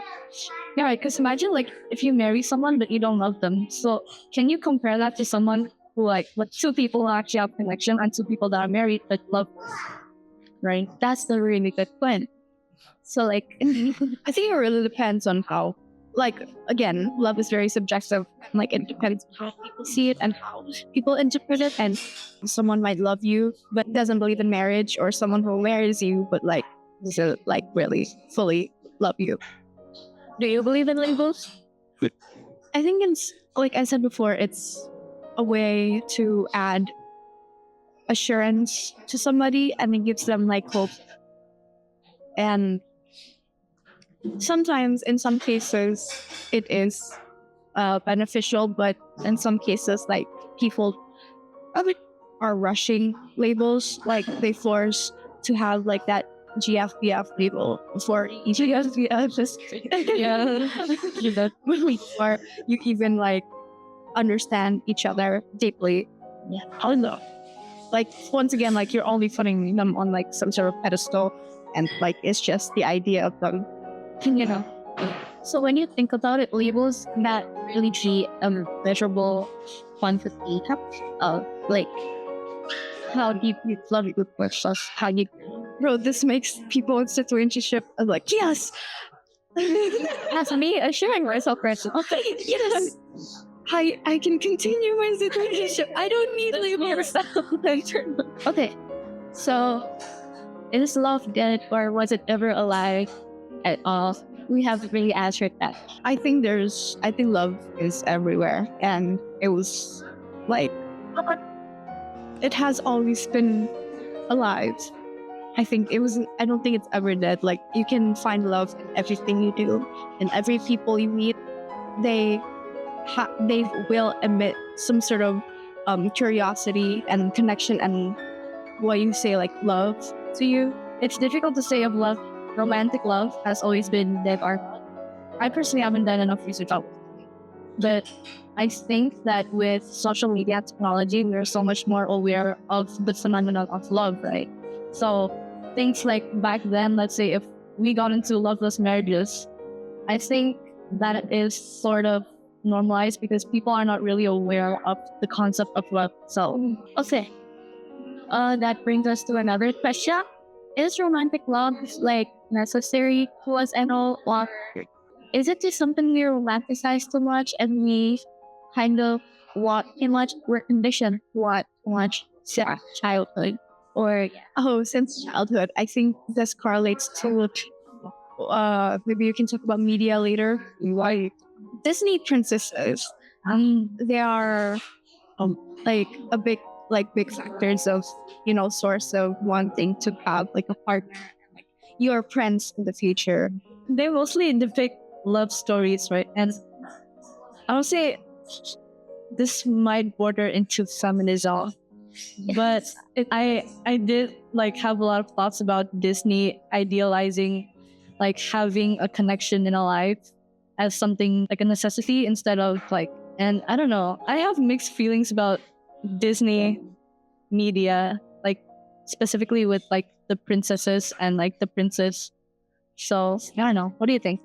Yeah, right. Because imagine like if you marry someone but you don't love them. So can you compare that to someone who like two people who actually have connection and two people that are married but love, right? That's the really good point. So like I think it really depends on how like again, love is very subjective. Like it depends how people see it and how people interpret it. And someone might love you but doesn't believe in marriage, or someone who marries you but like doesn't like really fully love you. Do you believe in labels? I think it's like I said before, it's a way to add assurance to somebody, and it gives them like hope. And sometimes, in some cases, it is beneficial, but in some cases, like people are rushing labels, like they force to have like that GFBF label for each GFBF. Just yeah, before you even like understand each other deeply. Yeah, I don't know. Like once again, like you're only putting them on like some sort of pedestal, and like it's just the idea of them, you know. So when you think about it, labels that really be a measurable quantity of like how deep you love it versus how you. Bro, this makes people in situationship like yes. As me assuring myself, okay, Yes. I can continue my situationship. I don't need labels. Okay, so is love dead or was it ever alive at all? We haven't really answered that. I think love is everywhere, and it was like it has always been alive. I don't think it's ever dead. Like you can find love in everything you do, and every people you meet, they will emit some sort of curiosity and connection, and what you say like love to you. It's difficult to say of love. Romantic love has always been dead or I personally haven't done enough research on it. But I think that with social media technology, we're so much more aware of the phenomenon of love, right? So things like back then, let's say if we got into loveless marriages, I think that is sort of normalized because people are not really aware of the concept of love. So, okay. That brings us to another question. Is romantic love like necessary to us and all, or is it just something we romanticize too much and we kind of want too much? We're conditioned to want too much childhood, or Since childhood, I think this correlates to maybe you can talk about media later. Why Disney princesses, they are like a big factors of source of wanting to have like a partner, like your friends in the future. they mostly depict love stories, right? And I would say this might border into feminism, but I did like have a lot of thoughts about Disney idealizing like having a connection in a life as something like a necessity instead of like, and I don't know, I have mixed feelings about Disney media, like specifically with like the princesses and like the princess. So I don't know, what do you think?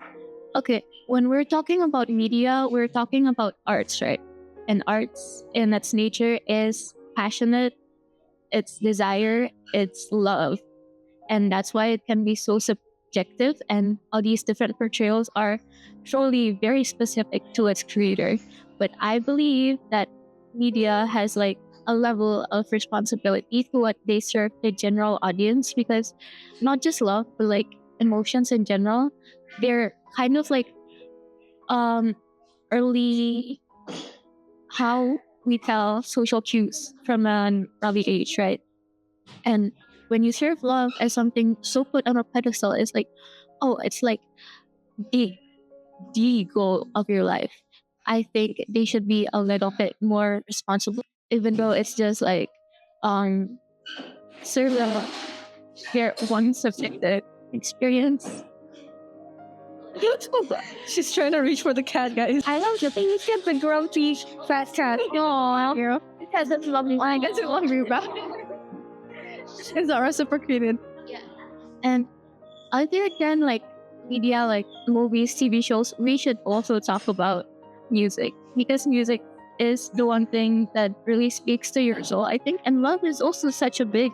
okay, when we're talking about media, we're talking about arts, right? And arts in its nature is passionate, it's desire, it's love. And that's why it can be so subjective, and all these different portrayals are surely very specific to its creator. But I believe that media has like a level of responsibility to what they serve the general audience, because not just love, but like emotions in general, they're kind of like early how we tell social cues from an early age, right? And when you serve love as something so put on a pedestal, it's like, oh, it's like the the goal of your life. I think they should be a little bit more responsible, even though it's just like serve love here one subjective experience. She's trying to reach for the cat, guys. I love the thing. You get the grumpy fat cat. Aww. Yeah. It has that lovely. I guess it love you back. It's not reciprocated. And other than like media, like movies, TV shows, we should also talk about music, because music is the one thing that really speaks to your soul, I think. And love is also such a big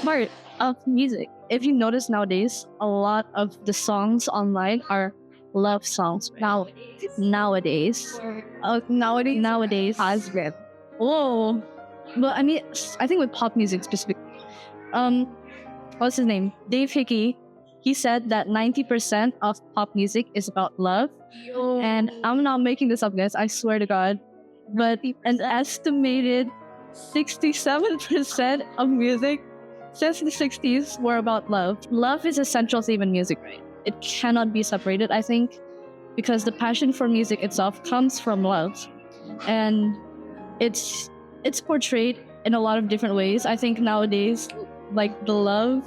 part of music. If you notice nowadays, a lot of the songs online are love songs nowadays. Nowadays has been. Whoa. But I mean, I think with pop music specifically. What's his name? Dave Hickey. He said that 90% of pop music is about love. And I'm not making this up, guys. I swear to God. But an estimated 67% of music since the 60s were about love. Love is a central theme in music, right? It cannot be separated, I think, because the passion for music itself comes from love. And it's portrayed in a lot of different ways. I think nowadays, like the love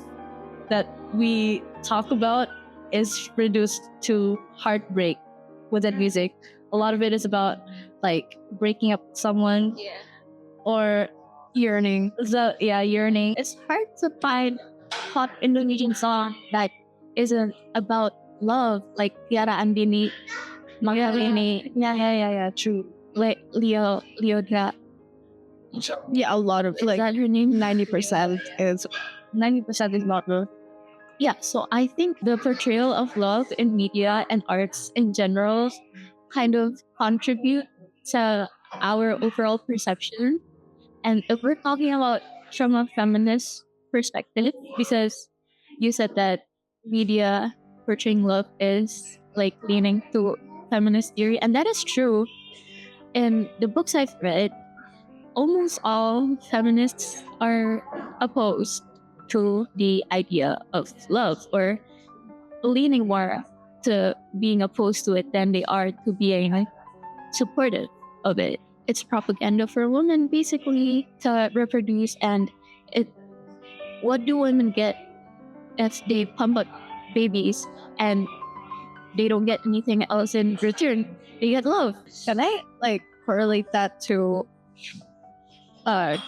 that we talk about is reduced to heartbreak within music. A lot of it is about like breaking up with someone or Yearning. yearning. It's hard to find hot Indonesian song that isn't about love, like Tiara Andini, Magarini, True. Leodra. Yeah, a lot of Is that her name? 90% is 90% is not love. Yeah, so I think the portrayal of love in media and arts in general kind of contribute to our overall perception. And if we're talking about from a feminist perspective, because you said that media portraying love is like leaning to feminist theory, and that is true. In the books I've read, almost all feminists are opposed to the idea of love, or leaning more to being opposed to it than they are to being supportive of it. It's propaganda for women basically to reproduce, and it what do women get if they pump out babies and they don't get anything else in return? They get love. Can I like correlate that to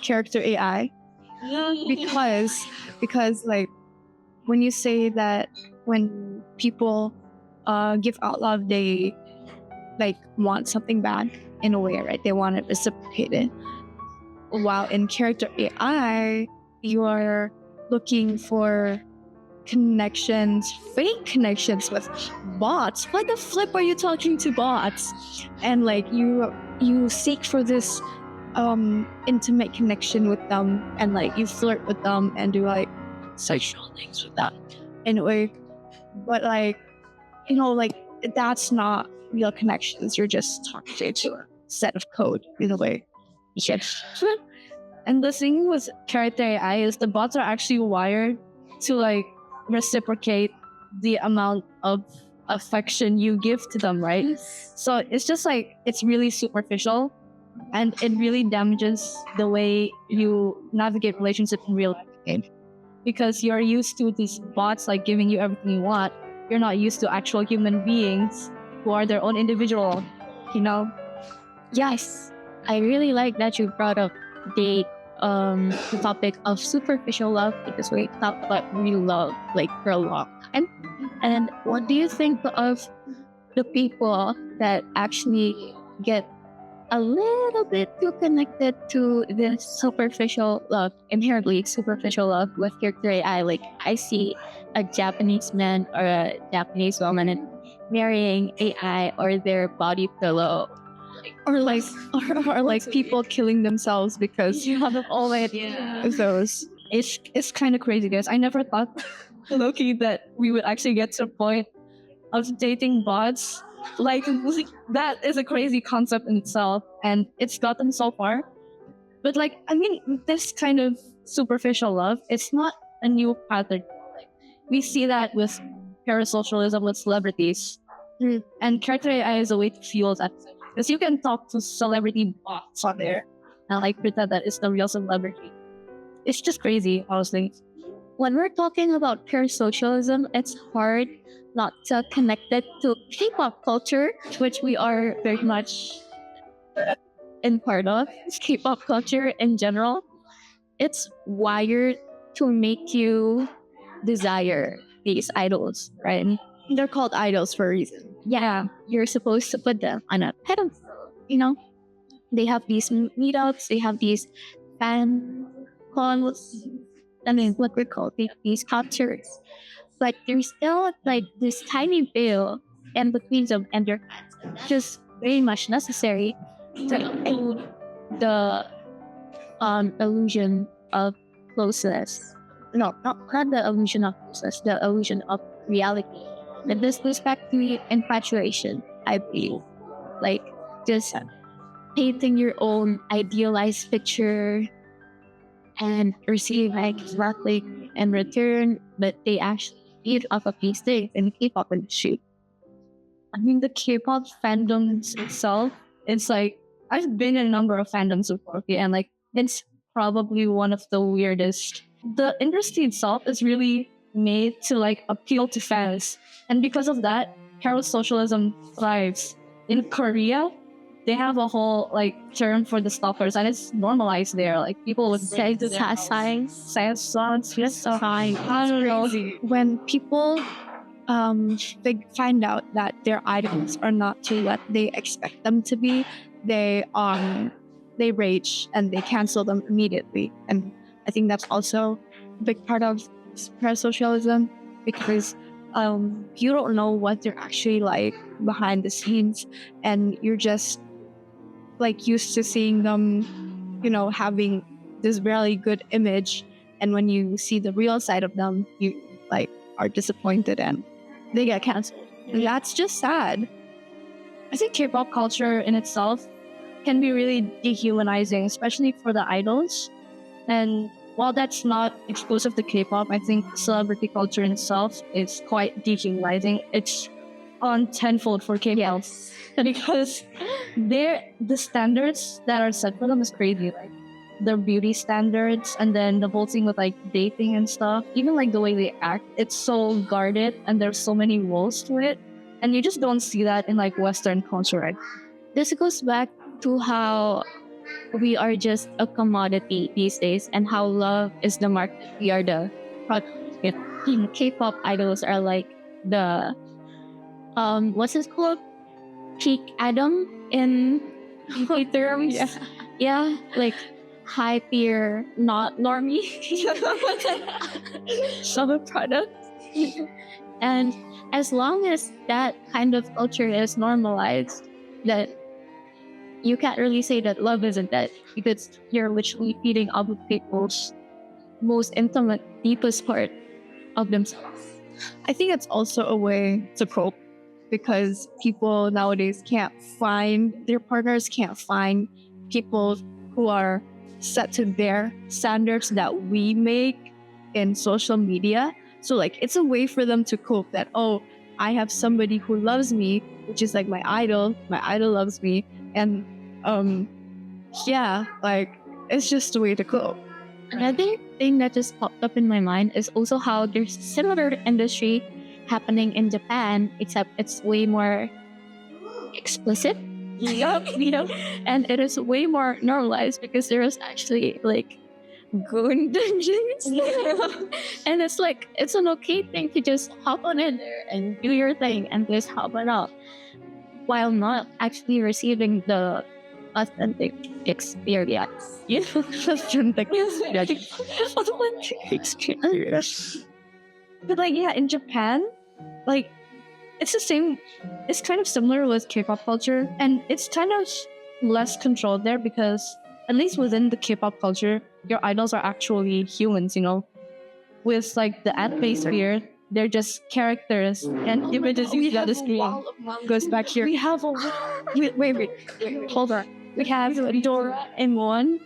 character AI? Because like when you say that when people give out love, they like want something back in a way, right? They want it reciprocated. While in character AI, you are looking for connections, fake connections with bots. Why the flip are you talking to bots? And like you seek for this intimate connection with them, and like you flirt with them and do like sexual things with them in a way. But like, you know, like that's not real connections. You're just talking to a set of code in a way. Yes. And the thing with character AI is the bots are actually wired to like reciprocate the amount of affection you give to them, right? So it's just like it's really superficial, and it really damages the way you navigate relationships in real life, because you're used to these bots like giving you everything you want. You're not used to actual human beings who are their own individual, you know? Yes, I really like that you brought up the topic of superficial love, because we talked about real love like for a long time. And what do you think of the people that actually get a little bit too connected to this superficial love, inherently superficial love with character AI? Like I see a Japanese man or a Japanese woman and marrying AI or their body pillow, Or like or like people killing themselves because You have all yeah. of those. it's kind of crazy, guys. I never thought, Loki, that we would actually get to a point of dating bots. Like that is a crazy concept in itself, and it's gotten so far. But like, I mean, this kind of superficial love, it's not a new pattern. Like, we see that with parasocialism with celebrities, and character AI is a way to fuel that. Because you can talk to celebrity bots on there and like pretend that it's the real celebrity. It's just crazy, honestly. When we're talking about parasocialism, it's hard not to connect it to K-pop culture, which we are very much in part of. K-pop culture in general, it's wired to make you desire these idols, right? They're called idols for a reason. Yeah, you're supposed to put them on a pedestal. You know, they have these meetups, they have these fan calls. I mean, what we call these concerts. But there's still like this tiny veil and between them and your fans, which is very much necessary to include the illusion of closeness. No, not the illusion of closeness, the illusion of reality. And this goes back to infatuation, I believe. Like, just painting your own idealized picture and receive like nothing in return, but they actually eat off of these things and keep up and shoot. I mean, the K-pop fandoms itself, it's like, I've been in a number of fandoms before, okay, and like, it's probably one of the weirdest. The industry itself is really made to like appeal to fans. And because of that, parasocialism thrives. In Korea, they have a whole like term for the stalkers, and it's normalized there. Like people would say to their house. Science, yes, so high. I don't know. When people they find out that their idols are not to what they expect them to be, they rage and they cancel them immediately. And I think that's also a big part of parasocialism, because you don't know what they're actually like behind the scenes, and you're just like used to seeing them, having this really good image, and when you see the real side of them, you like are disappointed and they get canceled. And that's just sad. I think K-pop culture in itself can be really dehumanizing, especially for the idols. And while that's not exclusive to K-pop, I think celebrity culture in itself is quite dehumanizing. It's on tenfold for K-pop. Yes. Because the standards that are set for them is crazy. Like their beauty standards, and then the whole thing with like dating and stuff. Even like the way they act, it's so guarded, and there's so many rules to it. And you just don't see that in like Western culture, right? This goes back to how we are just a commodity these days, and how love is the market. We are the product. K-pop idols are like the what's it called? Peak Adam in terms. Yeah, like high tier, not normie. Summer product. And as long as that kind of culture is normalized, that you can't really say that love isn't that, because you're literally feeding other people's most intimate, deepest part of themselves. I think it's also a way to cope, because people nowadays their partners can't find people who are set to their standards that we make in social media. So like it's a way for them to cope that, oh, I have somebody who loves me, which is like my idol loves me. And like it's just a way to cope. Another thing that just popped up in my mind is also how there's similar industry happening in Japan, except it's way more explicit. Yup. And it is way more normalized, because there is actually like goon dungeons. And it's like, it's an okay thing to just hop on in there and do your thing and just hop on up, while not actually receiving the authentic experience. But like, yeah, in Japan, like it's the same. It's kind of similar with K-pop culture, and it's kind of less controlled there, because at least within the K-pop culture, your idols are actually humans. With like the anime sphere, they're just characters and images you see on the screen. Goes back here. We have a wait, hold on. We have Dora and Mon.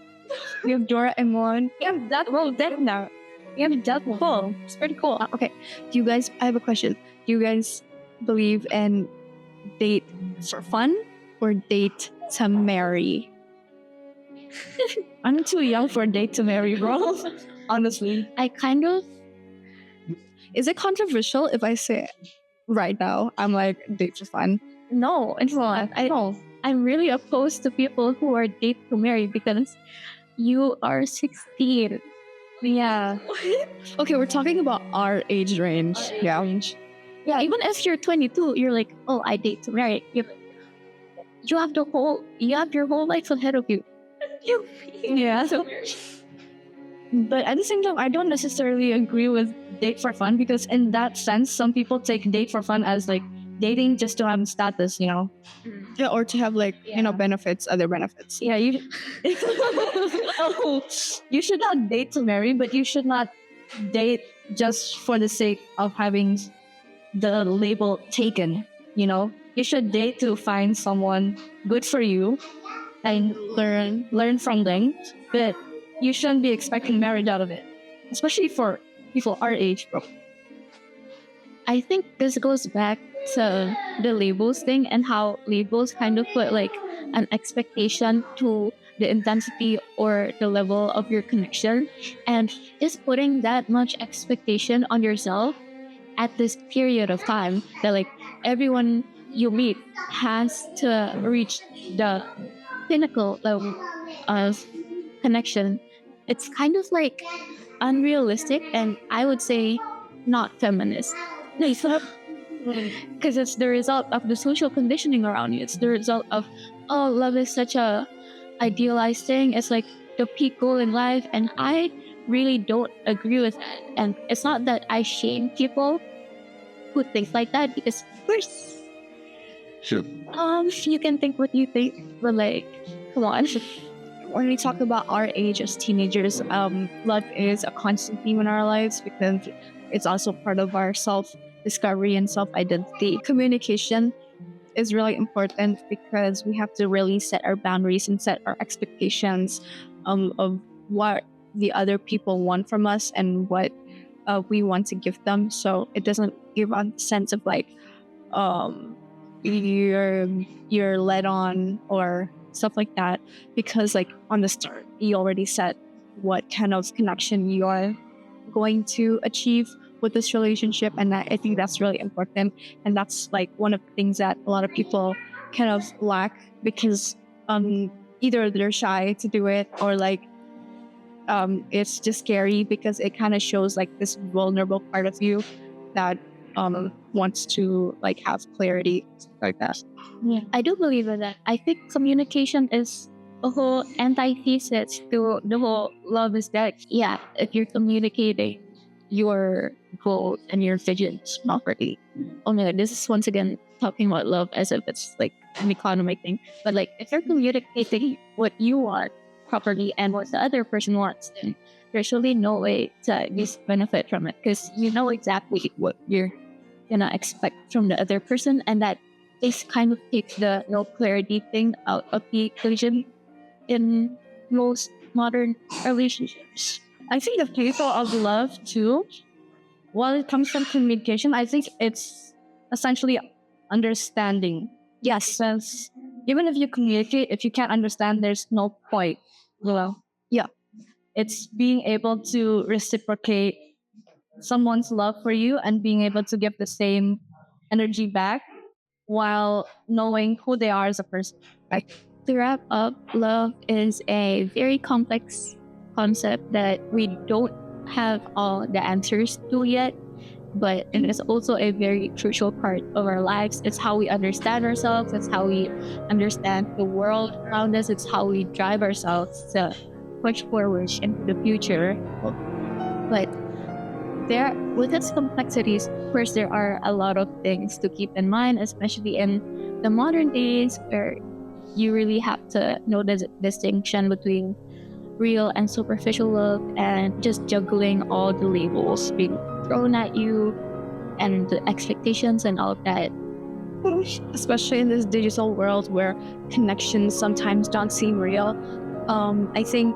We have Dora and Mon. We have that dead now. We have that cool. It's pretty cool. Okay, I have a question. Do you guys believe in date for fun or date to marry? I'm too young for a date to marry, bro. Honestly. I kind of. Is it controversial if I say right now I'm like date for fun? No, it's not. I'm really opposed to people who are date to marry, because you are 16. Yeah. Okay, we're talking about our age range. Yeah, even if you're 22, you're like, oh, I date to marry. You have your whole life ahead of you. Yeah. But at the same time, I don't necessarily agree with date for fun, because in that sense, some people take date for fun as like dating just to have status, you know. Yeah, or to have like Yeah. benefits, other benefits. Yeah, you you should not date to marry, but you should not date just for the sake of having the label taken, you know. You should date to find someone good for you and learn from them, but you shouldn't be expecting marriage out of it, especially for people our age, bro. I think this goes back to the labels thing and how labels kind of put like an expectation to the intensity or the level of your connection, and just putting that much expectation on yourself at this period of time that like everyone you meet has to reach the pinnacle level of connection. It's kind of like unrealistic, and I would say not feminist. Because it's the result of the social conditioning around you. It's the result of, oh, love is such a idealized thing. It's like the peak goal in life, and I really don't agree with that. And it's not that I shame people who think like that, because of course, Sure. you can think what you think, but like, come on. When we talk about our age as teenagers, love is a constant theme in our lives because it's also part of our self-discovery and self-identity. Communication is really important because we have to really set our boundaries and set our expectations of what the other people want from us and what we want to give them. So it doesn't give a sense of like you're led on or stuff like that, because like on the start you already said what kind of connection you are going to achieve with this relationship, and I think that's really important, and that's like one of the things that a lot of people kind of lack because either they're shy to do it or like it's just scary because it kind of shows like this vulnerable part of you that wants to like have clarity like that. Yeah, I do believe in that. I think communication is a whole antithesis to the whole love is dead. Yeah, if you're communicating your goals and your visions properly. Oh my god, this is once again talking about love as if it's like an economic thing. But like if you're communicating what you want properly and what the other person wants, then there's really no way to benefit from it because you know exactly what you're gonna expect from the other person, and that is kind of takes the no clarity thing out of the equation in most modern relationships. I think the people of love too, while it comes from communication, I think it's essentially understanding. Yes. Since even if you communicate, if you can't understand, there's no point. You know? Yeah. It's being able to reciprocate someone's love for you and being able to give the same energy back while knowing who they are as a person. To wrap up, love is a very complex concept that we don't have all the answers to yet, but it is also a very crucial part of our lives. It's how we understand ourselves, it's how we understand the world around us, it's how we drive ourselves to push forward into the future. But with its complexities, of course, there are a lot of things to keep in mind, especially in the modern days where you really have to know the distinction between real and superficial love and just juggling all the labels being thrown at you and the expectations and all of that. Especially in this digital world where connections sometimes don't seem real. I think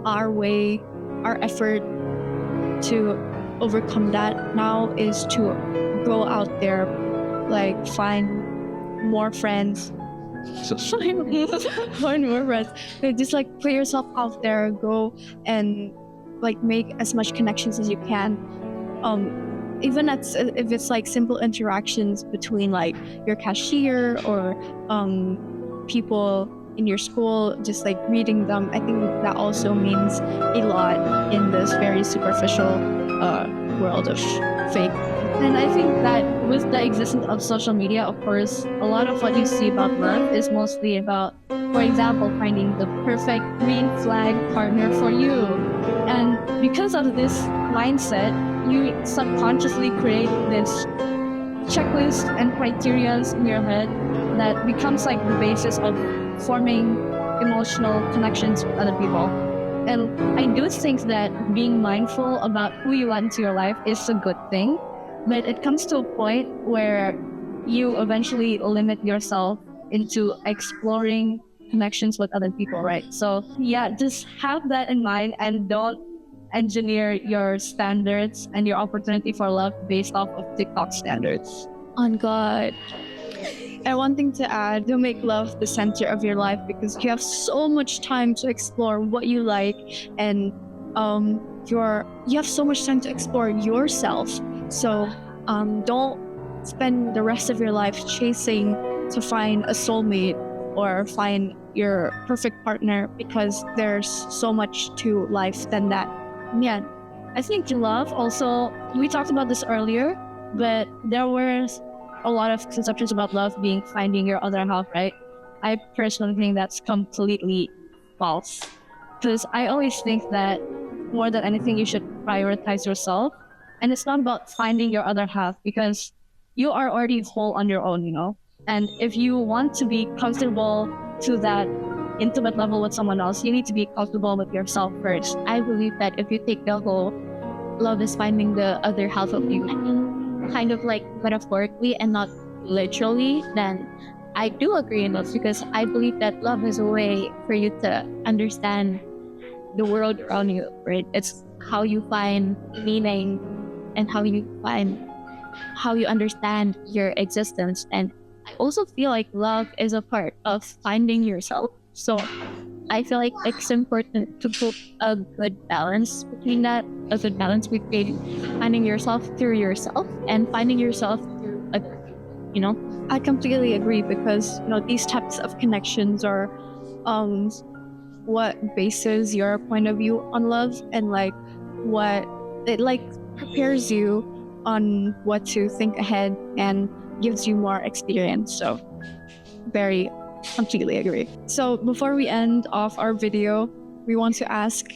our effort to overcome that now is to go out there, like find more friends. Find more friends. Just like put yourself out there, go and like make as much connections as you can. Even if it's like simple interactions between like your cashier or people in your school, just like reading them. I think that also means a lot in this very superficial world of fake. And I think that with the existence of social media, of course, a lot of what you see about love is mostly about, for example, finding the perfect green flag partner for you. And because of this mindset, you subconsciously create this checklists and criterias in your head that becomes like the basis of forming emotional connections with other people. And I do think that being mindful about who you let into your life is a good thing, but it comes to a point where you eventually limit yourself into exploring connections with other people, right? So yeah, just have that in mind and don't engineer your standards and your opportunity for love based off of TikTok standards. On God. And one thing to add, don't make love the center of your life because you have so much time to explore what you like, and you have so much time to explore yourself. So don't spend the rest of your life chasing to find a soulmate or find your perfect partner, because there's so much to life than that. Yeah, I think love also, we talked about this earlier, but there were a lot of conceptions about love being finding your other half, right? I personally think that's completely false. Because I always think that more than anything, you should prioritize yourself. And it's not about finding your other half, because you are already whole on your own, you know? And if you want to be comfortable to that intimate level with someone else, you need to be comfortable with yourself first. I believe that if you take the whole love is finding the other half of you, kind of like metaphorically and not literally, then I do agree in this, because I believe that love is a way for you to understand the world around you, right? It's how you find meaning and how you understand your existence. And I also feel like love is a part of finding yourself. So I feel like it's important to put a good balance between that, a good balance between finding yourself through yourself and finding yourself through other people, you know? I completely agree, because these types of connections are what bases your point of view on love, and like what it like prepares you on what to think ahead and gives you more experience. So very completely agree. So before we end off our video, we want to ask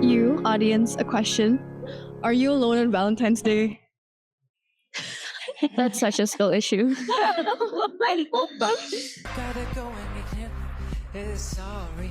you, audience, a question. Are you alone on Valentine's Day? That's such a skill issue. Gotta go and meet him. Sorry.